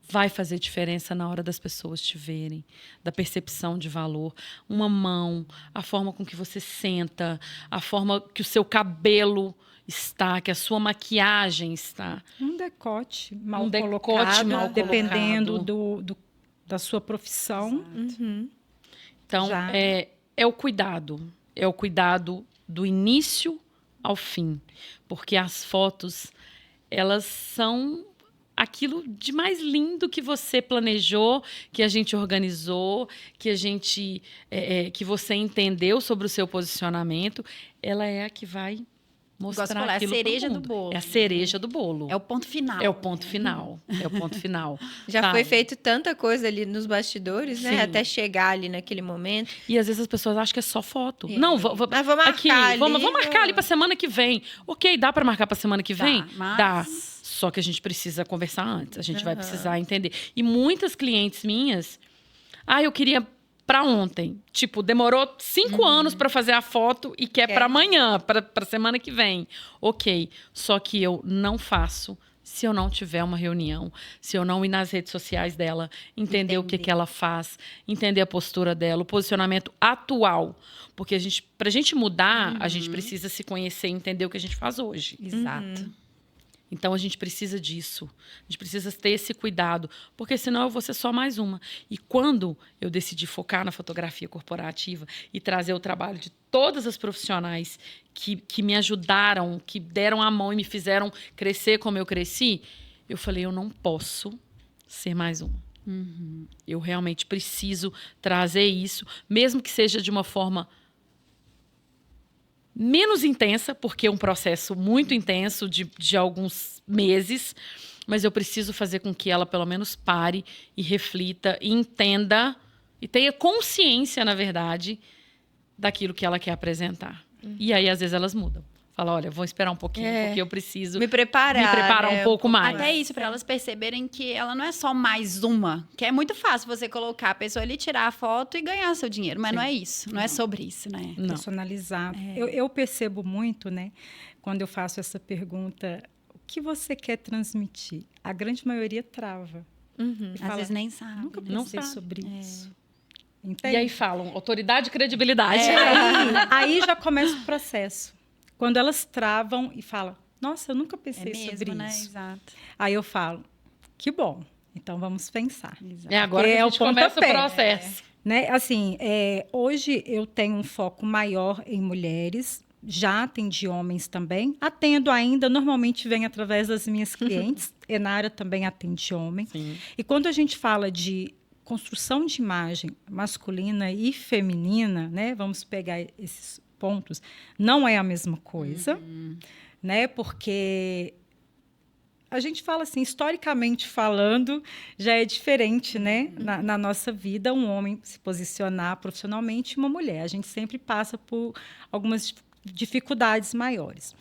vai fazer diferença na hora das pessoas te verem, da percepção de valor. Uma mão, a forma com que você senta, a forma que o seu cabelo está, que a sua maquiagem está. Um decote mal Um decote colocado, mal dependendo colocado. da sua profissão. Então, Já. é o cuidado. É o cuidado do início ao fim. Porque as fotos, elas são aquilo de mais lindo que você planejou, que a gente organizou, que você entendeu sobre o seu posicionamento. Ela é a que vai mostrar É a aquilo pro cereja do mundo. bolo. É a cereja do bolo. É o ponto final. É o ponto final. É o ponto final. Já sabe? foi feito tanta coisa ali nos bastidores, né? Sim. Até chegar ali naquele momento. E às vezes as pessoas acham que é só foto. É. Não, Mas vou marcar aqui, ali, vamos marcar ali para semana que vem. Ok, dá para marcar para semana que vem? mas- Dá. Só que a gente precisa conversar antes. A gente vai precisar entender. E muitas clientes minhas, eu queria para ontem. Tipo, demorou 5 anos para fazer a foto e quer para amanhã, para semana que vem. Ok. Só que eu não faço se eu não tiver uma reunião, se eu não ir nas redes sociais dela, entender o que ela faz, entender a postura dela, o posicionamento atual. Porque pra gente mudar, a gente precisa se conhecer e entender o que a gente faz hoje. Exato. Então, a gente precisa disso. A gente precisa ter esse cuidado, porque senão eu vou ser só mais uma. E quando eu decidi focar na fotografia corporativa e trazer o trabalho de todas as profissionais que me ajudaram, que deram a mão e me fizeram crescer como eu cresci, eu falei, eu não posso ser mais uma. Eu realmente preciso trazer isso, mesmo que seja de uma forma menos intensa, porque é um processo muito intenso de alguns meses, mas eu preciso fazer com que ela pelo menos pare e reflita e entenda e tenha consciência, na verdade, daquilo que ela quer apresentar. E aí, às vezes, elas mudam. Fala, olha, vou esperar um pouquinho, porque eu preciso Me preparar, um pouco mais. Até isso, para elas perceberem que ela não é só mais uma. Que é muito fácil você colocar a pessoa ali, tirar a foto e ganhar seu dinheiro. Mas não é isso. Não é sobre isso, né? Não. Personalizado. Eu percebo muito, né, quando eu faço essa pergunta, o que você quer transmitir? A grande maioria trava. E Às fala, vezes nem sabe. nunca Não pensei sabe. sobre isso. E Entende? aí falam, autoridade e credibilidade. Aí já começa o processo. Quando elas travam e falam, nossa, eu nunca pensei sobre né? isso. Exato. Aí eu falo, que bom, então vamos pensar. Exato. É agora que a É o gente começa o pontapé. processo. Né? Assim, hoje eu tenho um foco maior em mulheres, já atendi homens também, atendo ainda, normalmente vem através das minhas clientes, Enara também atende homem. Sim. E quando a gente fala de construção de imagem masculina e feminina, né? Vamos pegar esses pontos, não é a mesma coisa, né? Porque a gente fala assim, historicamente falando, já é diferente, né? Na nossa vida, um homem se posicionar profissionalmente e uma mulher. A gente sempre passa por algumas dificuldades maiores.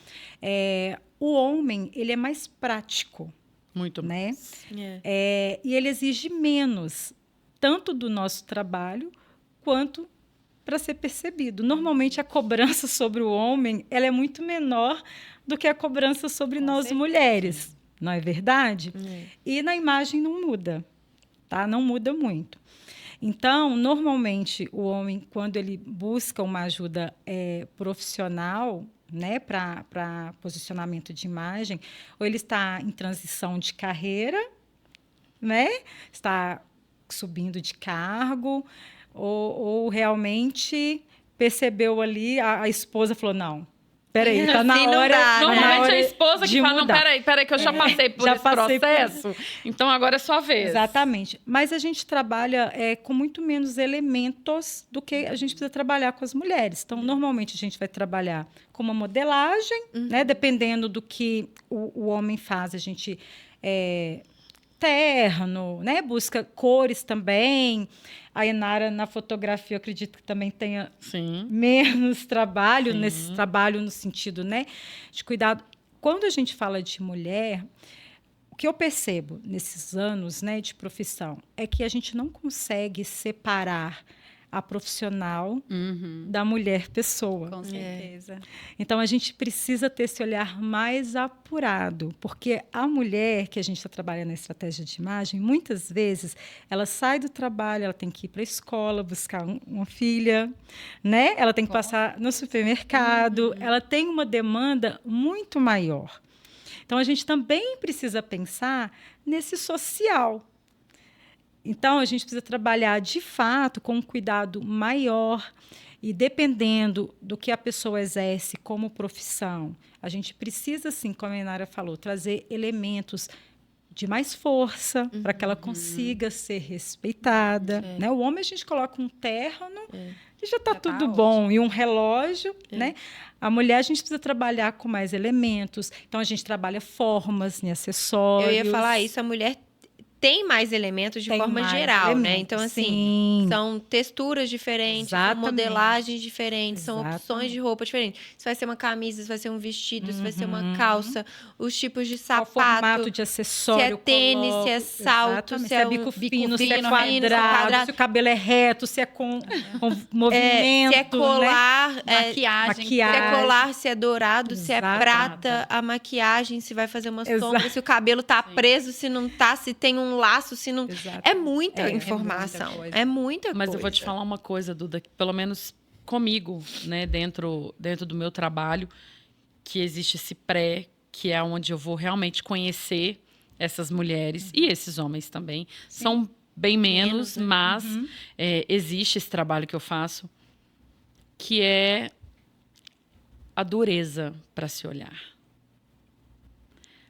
O homem, ele é mais prático, Muito né? É. E ele exige menos, tanto do nosso trabalho, quanto para ser percebido. Normalmente, a cobrança sobre o homem ela é muito menor do que a cobrança sobre nós mulheres. Não é verdade? E na imagem não muda, tá? Não muda muito. Então, normalmente, o homem, quando ele busca uma ajuda profissional, né, para posicionamento de imagem, ou ele está em transição de carreira, né? Está subindo de cargo, ou realmente percebeu ali, a esposa falou, não, peraí, tá na Assim não hora. dá, tá na Normalmente hora é a esposa que de fala, não, mudar. peraí, que eu já passei por já esse passei por processo, então agora é sua vez. Exatamente. Mas a gente trabalha com muito menos elementos do que a gente precisa trabalhar com as mulheres. Então, normalmente, a gente vai trabalhar com uma modelagem, né? Dependendo do que o homem faz, a gente terno, né? Busca cores também. A Inara, na fotografia, eu acredito que também tenha Sim. menos trabalho, Sim. nesse trabalho no sentido, né, de cuidado. Quando a gente fala de mulher, o que eu percebo nesses anos, né, de profissão é que a gente não consegue separar a profissional da mulher pessoa. Com certeza. Então, a gente precisa ter esse olhar mais apurado, porque a mulher que a gente está trabalhando na estratégia de imagem, muitas vezes, ela sai do trabalho, ela tem que ir para a escola, buscar uma filha, né? Ela tem que passar no supermercado, ela tem uma demanda muito maior. Então, a gente também precisa pensar nesse social. Então, a gente precisa trabalhar, de fato, com um cuidado maior e, dependendo do que a pessoa exerce como profissão, a gente precisa, sim, como a Inara falou, trazer elementos de mais força para que ela consiga ser respeitada. Né? O homem, a gente coloca um terno e já está tudo bom. E um relógio. Né? A mulher, a gente precisa trabalhar com mais elementos. Então, a gente trabalha formas em acessórios. Eu ia falar isso, a mulher tem mais elementos de forma geral, né? Então, assim, sim. são texturas diferentes, são Exatamente. modelagens diferentes, são Exatamente. opções de roupa diferentes. Se vai ser uma camisa, se vai ser um vestido, se vai ser uma calça, os tipos de Qual sapato, formato de acessório se é tênis, se é coloco. salto, Exatamente. se é bico um fino, se é fino, quadrado, se o cabelo é reto, se é com movimento, se é colar, Maquiagem. se é colar, se é dourado, se é Exato. prata, a maquiagem, se vai fazer uma Exato. sombra, se o cabelo tá preso, se não tá, se tem um laço, se não... Exato. É muita É informação. muita coisa. É muita coisa. Mas eu vou te falar uma coisa, Duda, que pelo menos comigo, né, dentro do meu trabalho, que existe esse pré, que é onde eu vou realmente conhecer essas mulheres e esses homens também. São bem menos, mas existe esse trabalho que eu faço, que é a dureza para se olhar.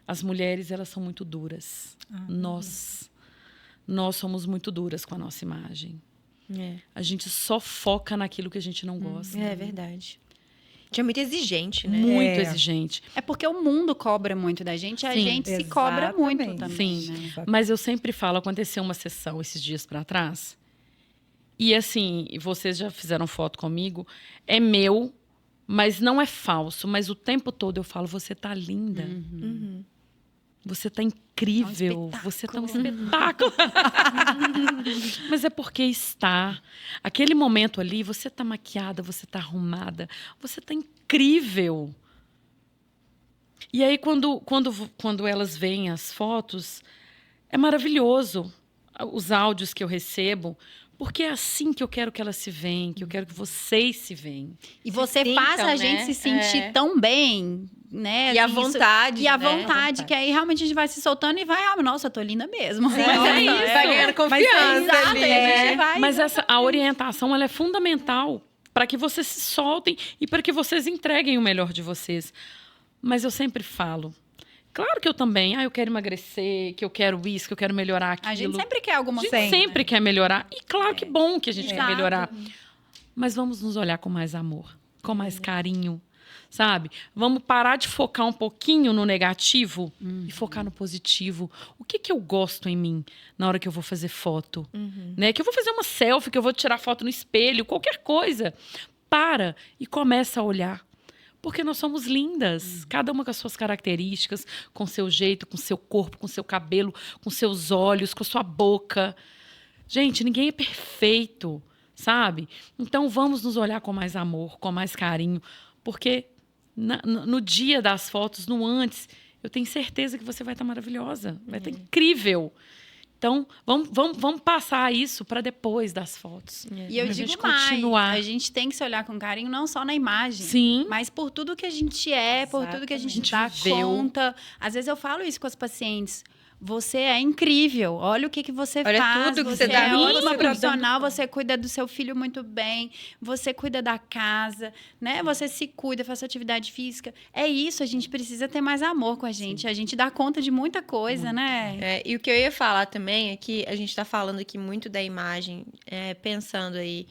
As mulheres, elas são muito duras. Nós somos muito duras com a nossa imagem. A gente só foca naquilo que a gente não gosta. É verdade. A gente é muito exigente, né? Muito exigente. É porque o mundo cobra muito da gente, a Sim. gente se cobra muito Exatamente. também. Sim. Né? Mas eu sempre falo, aconteceu uma sessão esses dias para trás. E assim, vocês já fizeram foto comigo, é meu, mas não é falso. Mas o tempo todo eu falo, você tá linda. Você tá incrível, você tá um espetáculo. Mas é porque está. Aquele momento ali, você tá maquiada, você tá arrumada, você tá incrível. E aí, quando elas veem as fotos, é maravilhoso os áudios que eu recebo, porque é assim que eu quero que elas se veem, que eu quero que vocês se veem. E você sintam, faz a né? gente se sentir tão bem, né? E à Assim, vontade, E à né? vontade, que aí realmente a gente vai se soltando e vai, nossa, eu tô linda mesmo. Mas é isso, vai ganhando confiança Exato, ali, e a né? gente vai... Mas a orientação ela é fundamental para que vocês se soltem e para que vocês entreguem o melhor de vocês. Mas eu sempre falo, claro que eu também, eu quero emagrecer, que eu quero isso, que eu quero melhorar aquilo. A gente sempre quer alguma A gente coisa. sempre quer melhorar. E claro que bom que a gente quer Exato. melhorar. Mas vamos nos olhar com mais amor, com mais carinho, sabe? Vamos parar de focar um pouquinho no negativo e focar no positivo. O que eu gosto em mim na hora que eu vou fazer foto? Né? Que eu vou fazer uma selfie, que eu vou tirar foto no espelho, qualquer coisa. Para e começa a olhar. Porque nós somos lindas, cada uma com as suas características, com seu jeito, com seu corpo, com seu cabelo, com seus olhos, com sua boca. Gente, ninguém é perfeito, sabe? Então, vamos nos olhar com mais amor, com mais carinho, porque no dia das fotos, no antes, eu tenho certeza que você vai estar maravilhosa, vai estar incrível. Então, vamos passar isso para depois das fotos. E eu Pra digo gente mais, continuar. a gente tem que se olhar com carinho não só na imagem, Sim. mas por tudo que a gente é, por tudo que a gente Exatamente. dá A gente viveu. conta. Às vezes eu falo isso com as pacientes. você é incrível. Olha o que você Olha faz. tudo que você você dá é conta, ótima você tá profissional, você cuida do seu filho muito bem, você cuida da casa, né? Você se cuida, faz sua atividade física. É isso, a gente precisa ter mais amor com a gente. Sim. A gente dá conta de muita coisa, né? E o que eu ia falar também é que a gente está falando aqui muito da imagem, pensando aí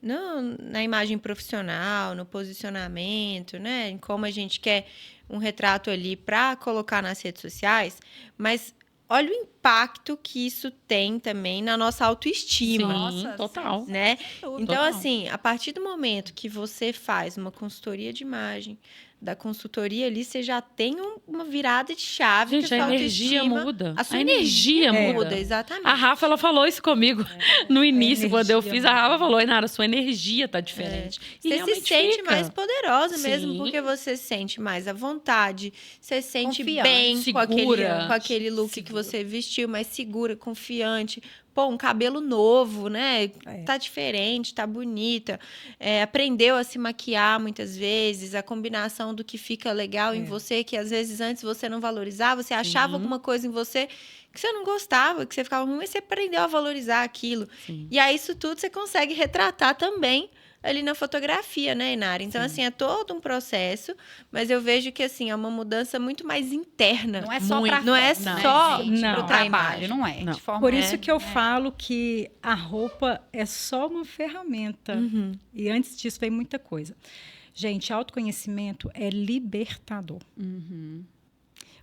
na imagem profissional, no posicionamento, né? Em como a gente quer um retrato ali para colocar nas redes sociais, mas olha o impacto que isso tem também na nossa autoestima. Sim, Nossa, total. Né? Tudo. Então, Total. assim, a partir do momento que você faz uma consultoria de imagem, da consultoria ali, você já tem uma virada de chave. Gente, que a a sua energia autoestima- muda. A sua A energia muda, muda. exatamente. A Rafa, ela falou isso comigo no início, quando eu energia fiz. A muda. Rafa falou, Inara, sua energia tá diferente. E Você se realmente sente fica. mais poderosa mesmo, Sim. porque você se sente mais à vontade, você se sente Confiante. bem Segura. com aquele look que Segura. você vestiu, mais segura, confiante. Pô, um cabelo novo, né? Tá diferente, tá bonita. Aprendeu a se maquiar muitas vezes, a combinação do que fica legal em você, que às vezes antes você não valorizava, você achava alguma coisa em você que você não gostava, que você ficava ruim, mas você aprendeu a valorizar aquilo. Sim. E aí isso tudo você consegue retratar também ali na fotografia, né, Inara? Então, assim, é todo um processo, mas eu vejo que, assim, é uma mudança muito mais interna. Não é só Muito. para Não é só gente, Não. pro Pra trabalho, imagem. não é. Não. De forma Por isso que eu falo que a roupa é só uma ferramenta. E antes disso vem muita coisa. Gente, autoconhecimento é libertador.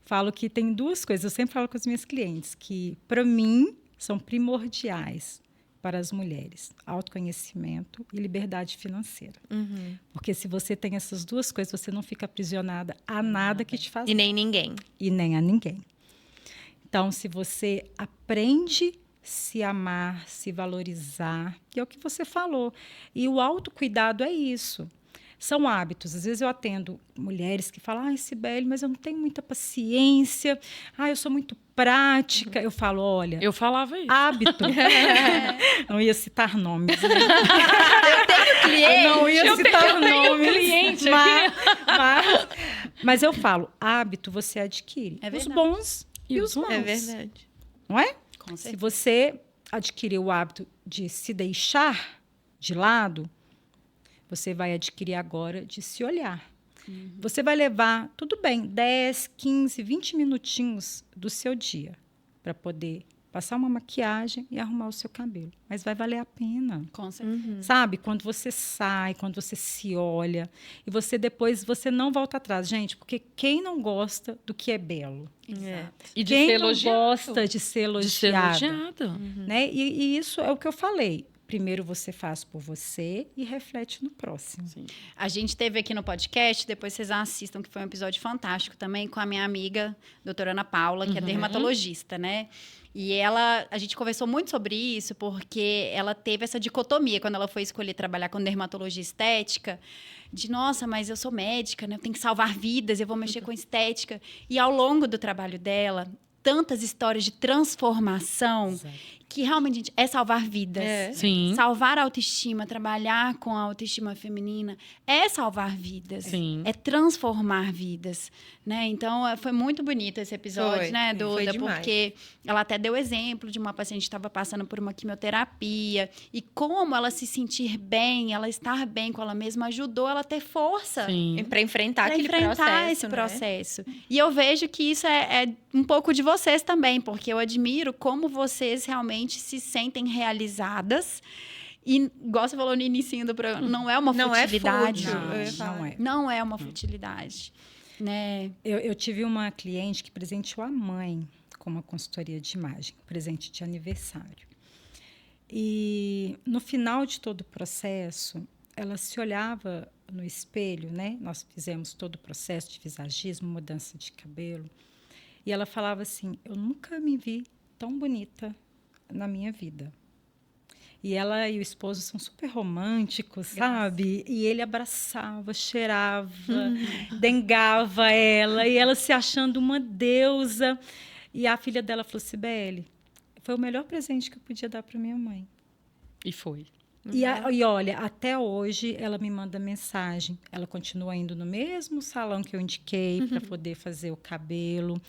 Falo que tem duas coisas. Eu sempre falo com as minhas clientes que, para mim, são primordiais para as mulheres: autoconhecimento e liberdade financeira. Porque se você tem essas duas coisas, você não fica aprisionada a nada que te faz E nem ninguém. e nem a ninguém. Então, se você aprende se amar, se valorizar, que é o que você falou. E o autocuidado é isso. São hábitos. Às vezes eu atendo mulheres que falam: ai, Sibeli, mas eu não tenho muita paciência. Eu sou muito prática. Eu falo: olha, Eu falava isso. hábito. Não ia citar nomes, né? Cliente, Não ia citar nomes. cliente mas eu falo: hábito você adquire. É Os verdade. bons e os maus. É verdade. Não é? Com Se certeza. você adquirir o hábito de se deixar de lado, você vai adquirir agora de se olhar. Você vai levar, tudo bem, 10, 15, 20 minutinhos do seu dia para poder passar uma maquiagem e arrumar o seu cabelo. Mas vai valer a pena. Com certeza. Sabe? Quando você sai, quando você se olha e você depois você não volta atrás, gente, porque quem não gosta do que é belo? Exato. E de Quem ser não elogiado. gosta de ser De ser elogiada? elogiado. Né? E isso é o que eu falei. Primeiro você faz por você e reflete no próximo. Sim. A gente teve aqui no podcast, depois vocês assistam, que foi um episódio fantástico também, com a minha amiga, doutora Ana Paula, que é dermatologista, né? E a gente conversou muito sobre isso, porque ela teve essa dicotomia, quando ela foi escolher trabalhar com dermatologia estética, de, nossa, mas eu sou médica, né? Eu tenho que salvar vidas, eu vou mexer com estética. E ao longo do trabalho dela, tantas histórias de transformação, que realmente, gente, é salvar vidas. Sim. Salvar a autoestima, trabalhar com a autoestima feminina é salvar vidas. Sim. É transformar vidas, né? Então, foi muito bonito esse episódio, Foi, né, foi Duda? demais. Porque ela até deu exemplo de uma paciente que estava passando por uma quimioterapia e como ela se sentir bem, ela estar bem com ela mesma, ajudou ela a ter força Sim. Para enfrentar para aquele enfrentar processo, esse né? processo. E eu vejo que isso é um pouco de vocês também, porque eu admiro como vocês realmente se sentem realizadas. E, igual você falou no início do programa, não é uma Não é futilidade. fútil, eu ia Não, falar. não é. Não é uma futilidade, né? Eu tive uma cliente que presenteou a mãe com uma consultoria de imagem, presente de aniversário. E no final de todo o processo, ela se olhava no espelho, né? Nós fizemos todo o processo de visagismo, mudança de cabelo. E ela falava assim: eu nunca me vi tão bonita na minha vida. E ela e o esposo são super românticos, sabe? E ele abraçava, cheirava, dengava ela, e ela se achando uma deusa. E a filha dela falou: Sibeli, foi o melhor presente que eu podia dar para minha mãe. E foi. E olha, até hoje ela me manda mensagem. Ela continua indo no mesmo salão que eu indiquei para poder fazer o cabelo.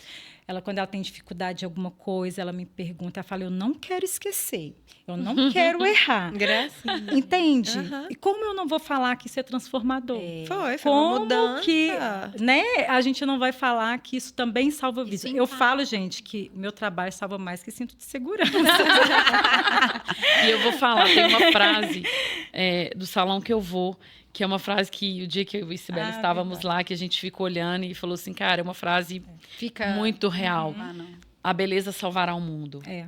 quando ela tem dificuldade em alguma coisa, ela me pergunta, ela fala, eu não quero esquecer, eu não quero errar. Gracinha. Entende? Aham. E como eu não vou falar que isso é transformador? Foi Como uma mudança. que, né, a gente não vai falar que isso também salva vidas? Isso Eu impacta. falo, gente, que meu trabalho salva mais que cinto de segurança. E eu vou falar, tem uma frase do salão que eu vou, que é uma frase que o dia que eu e Sibeli estávamos verdade. lá, que a gente ficou olhando e falou assim, cara, é uma frase Fica muito real. Ah, não. A beleza salvará o mundo. É.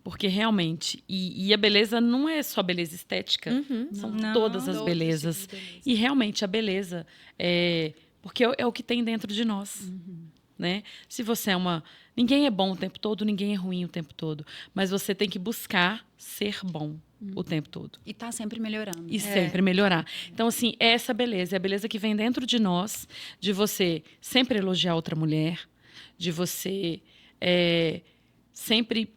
Porque realmente, e a beleza não é só beleza estética, são Não. todas as Todos os belezas. tipos de beleza. E realmente a beleza porque é o que tem dentro de nós, né? Se você ninguém é bom o tempo todo, ninguém é ruim o tempo todo, mas você tem que buscar ser bom o tempo todo E tá sempre melhorando. e sempre melhorar. Então assim, é essa beleza, é a beleza que vem dentro de nós, de você sempre elogiar outra mulher, de você sempre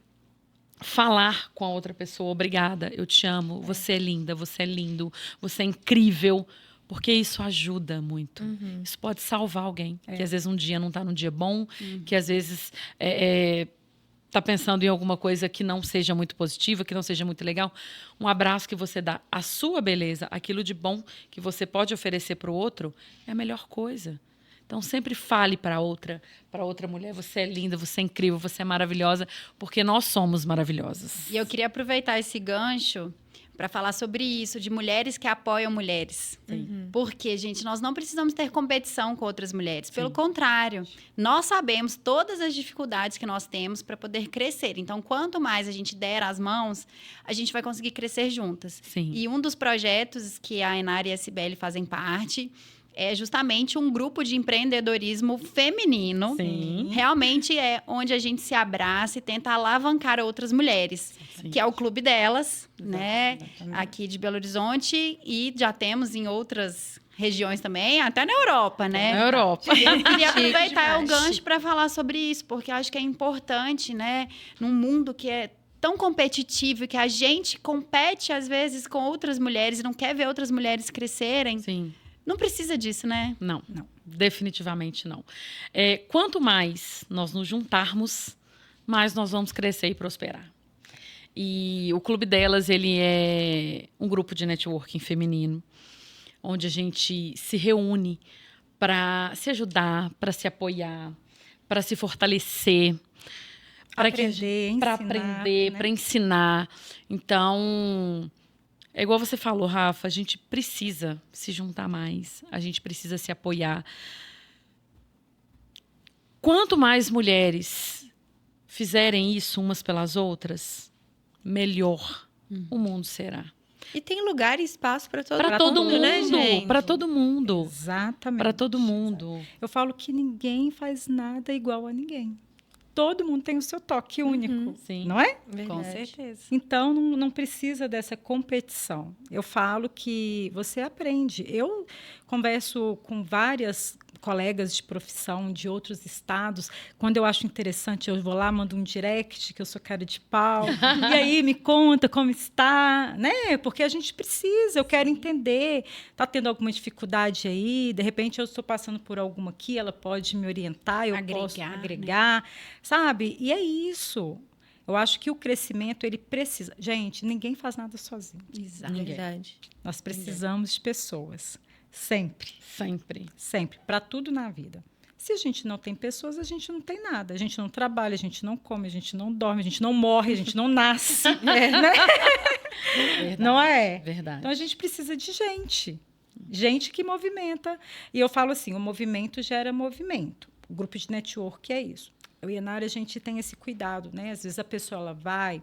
falar com a outra pessoa, obrigada, eu te amo, você é linda, você é lindo, você é incrível, porque isso ajuda muito. Isso pode salvar alguém, que às vezes um dia não está num dia bom, que às vezes está pensando em alguma coisa que não seja muito positiva, que não seja muito legal. Um abraço que você dá à sua beleza, aquilo de bom que você pode oferecer para o outro, é a melhor coisa. Então, sempre fale para outra mulher, você é linda, você é incrível, você é maravilhosa, porque nós somos maravilhosas. E eu queria aproveitar esse gancho para falar sobre isso, de mulheres que apoiam mulheres. Porque, gente, nós não precisamos ter competição com outras mulheres. Pelo contrário, nós sabemos todas as dificuldades que nós temos para poder crescer. Então, quanto mais a gente der as mãos, a gente vai conseguir crescer juntas. Sim. E um dos projetos que a Enara e a Sibeli fazem parte é justamente um grupo de empreendedorismo feminino. Sim. Realmente é onde a gente se abraça e tenta alavancar outras mulheres, Sim. que é o clube delas, né? Aqui de Belo Horizonte, e já temos em outras regiões também, até na Europa, né? Na Europa. E eu queria aproveitar o demais. gancho para falar sobre isso, porque eu acho que é importante, né? Num mundo que é tão competitivo, que a gente compete às vezes com outras mulheres e não quer ver outras mulheres crescerem. Sim. Não precisa disso, né? Não, definitivamente não. Quanto mais nós nos juntarmos, mais nós vamos crescer e prosperar. E o Clube Delas, ele é um grupo de networking feminino, onde a gente se reúne para se ajudar, para se apoiar, para se fortalecer, para Aprender, para ensinar, aprender, né? para ensinar. Então, é igual você falou, Rafa, a gente precisa se juntar mais, a gente precisa se apoiar. Quanto mais mulheres fizerem isso umas pelas outras, melhor o mundo será. E tem lugar e espaço para todo Para todo mundo, né, gente? para todo mundo, Exatamente. para todo mundo. Eu falo que ninguém faz nada igual a ninguém. Todo mundo tem o seu toque único, Sim. não é? Com Verdade. certeza. Então, não precisa dessa competição. Eu falo que você aprende. Eu converso com várias colegas de profissão de outros estados. Quando eu acho interessante, eu vou lá, mando um direct, que eu sou cara de pau. E aí, me conta como está, né? Porque a gente precisa, eu quero entender. Está tendo alguma dificuldade aí? De repente, eu estou passando por alguma aqui, ela pode me orientar, eu posso Agregar, né? agregar, sabe? E é isso. Eu acho que o crescimento, ele precisa... Gente, ninguém faz nada sozinho. Exato. Verdade. Nós precisamos de pessoas. Sempre. Sempre. Sempre. Para tudo na vida. Se a gente não tem pessoas, a gente não tem nada. A gente não trabalha, a gente não come, a gente não dorme, a gente não morre, a gente não nasce. Né? Verdade. Não é? Verdade. Então, a gente precisa de gente. Gente que movimenta. E eu falo assim, o movimento gera movimento. O grupo de network é isso. Eu e a Nara, a gente tem esse cuidado, né? Às vezes a pessoa ela vai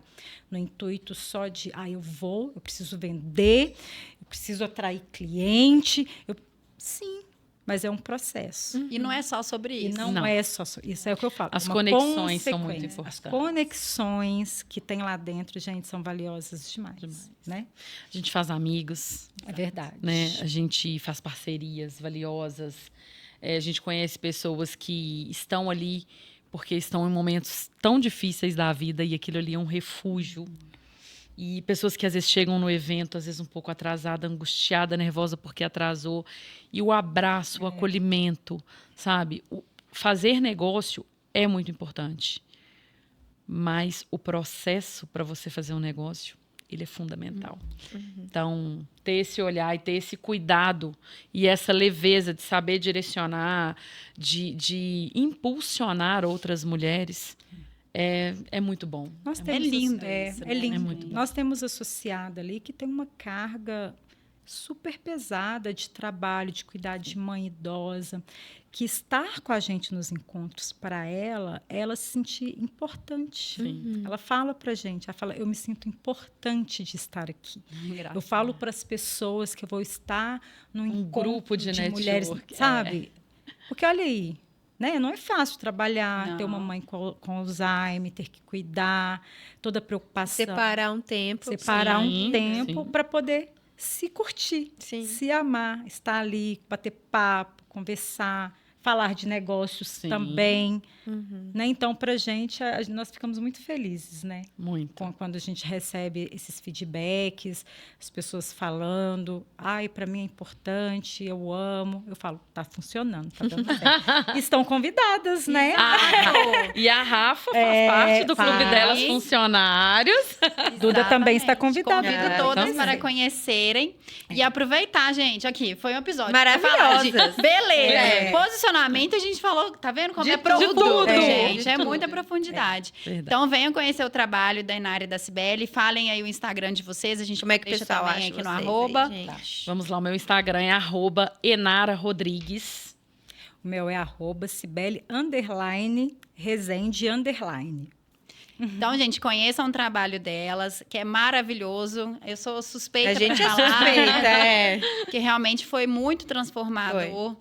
no intuito só de, eu preciso vender, eu preciso atrair cliente. Sim, mas é um processo. E não é só sobre E isso. não é só isso é o que eu falo. As uma conexões são muito consequência. importantes. As conexões que tem lá dentro, gente, são valiosas demais. Né? A gente faz amigos, É verdade. né? A gente faz parcerias valiosas. A gente conhece pessoas que estão ali porque estão em momentos tão difíceis da vida e aquilo ali é um refúgio. E pessoas que às vezes chegam no evento, às vezes um pouco atrasada, angustiada, nervosa porque atrasou. E o abraço, o acolhimento, sabe? O fazer negócio é muito importante. Mas o processo para você fazer um negócio, ele é fundamental. Então, ter esse olhar e ter esse cuidado e essa leveza de saber direcionar, de impulsionar outras mulheres, é muito bom. Nós É temos lindo é, isso, é né? lindo. É muito bom. Nós temos associado ali que tem uma carga super pesada de trabalho, de cuidar de mãe idosa, que estar com a gente nos encontros para ela se sentir importante. Sim. Ela fala para a gente, ela fala, eu me sinto importante de estar aqui. Eu falo para as pessoas que eu vou estar num encontro grupo de mulheres, network, sabe? Porque olha aí, né? Não é fácil trabalhar, ter uma Não. mãe com Alzheimer, ter que cuidar, toda a preocupação. Separar um tempo. Separar Sim, um tempo sim. para poder se curtir, Sim. se amar, estar ali, bater papo, conversar, falar de negócios Sim. também. Uhum. Né? Então, para a gente, nós ficamos muito felizes, né? Muito. Quando a gente recebe esses feedbacks, as pessoas falando, ai, para mim é importante, eu amo. Eu falo, tá funcionando, tá dando certo. Estão convidadas, né? E a Rafa faz parte do clube faz. delas funcionários. Duda também está Exatamente. convidada. Convido todas também. para conhecerem e aproveitar, gente. Aqui, foi um episódio. Maravilhosas. pra falar de beleza, É. posicionamento, a gente falou, tá vendo como De é profundo, tudo. gente? De É tudo. muita profundidade. Verdade. Então, venham conhecer o trabalho da Inara e da Cibele. Falem aí o Instagram de vocês. A gente Como é que o deixa pessoal também acha aqui no vocês aí, arroba. gente? Vamos lá, o meu Instagram é @enararodrigues. O meu é @Cibele_Rezende_. Então, gente, conheçam o trabalho delas, que é maravilhoso. Eu sou suspeita A gente é pra falar, suspeita, é. que realmente foi muito transformador.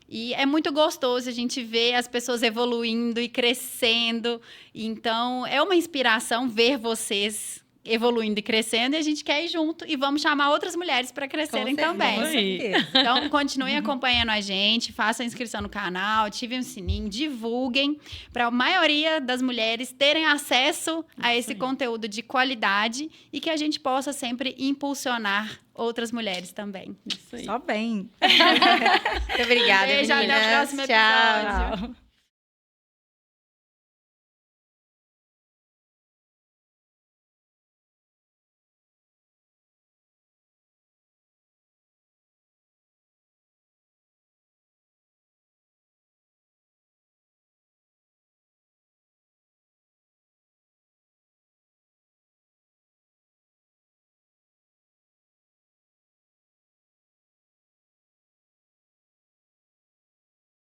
E é muito gostoso a gente ver as pessoas evoluindo e crescendo. Então, é uma inspiração ver vocês evoluindo e crescendo, e a gente quer ir junto e vamos chamar outras mulheres para crescerem certeza. também. Com certeza. Então, continuem acompanhando a gente, façam a inscrição no canal, ativem o sininho, divulguem para a maioria das mulheres terem acesso a esse conteúdo de qualidade e que a gente possa sempre impulsionar outras mulheres também. Isso aí. Só bem. Muito obrigada, Beijo, até o meninas. próximo Tchau. episódio. Tchau.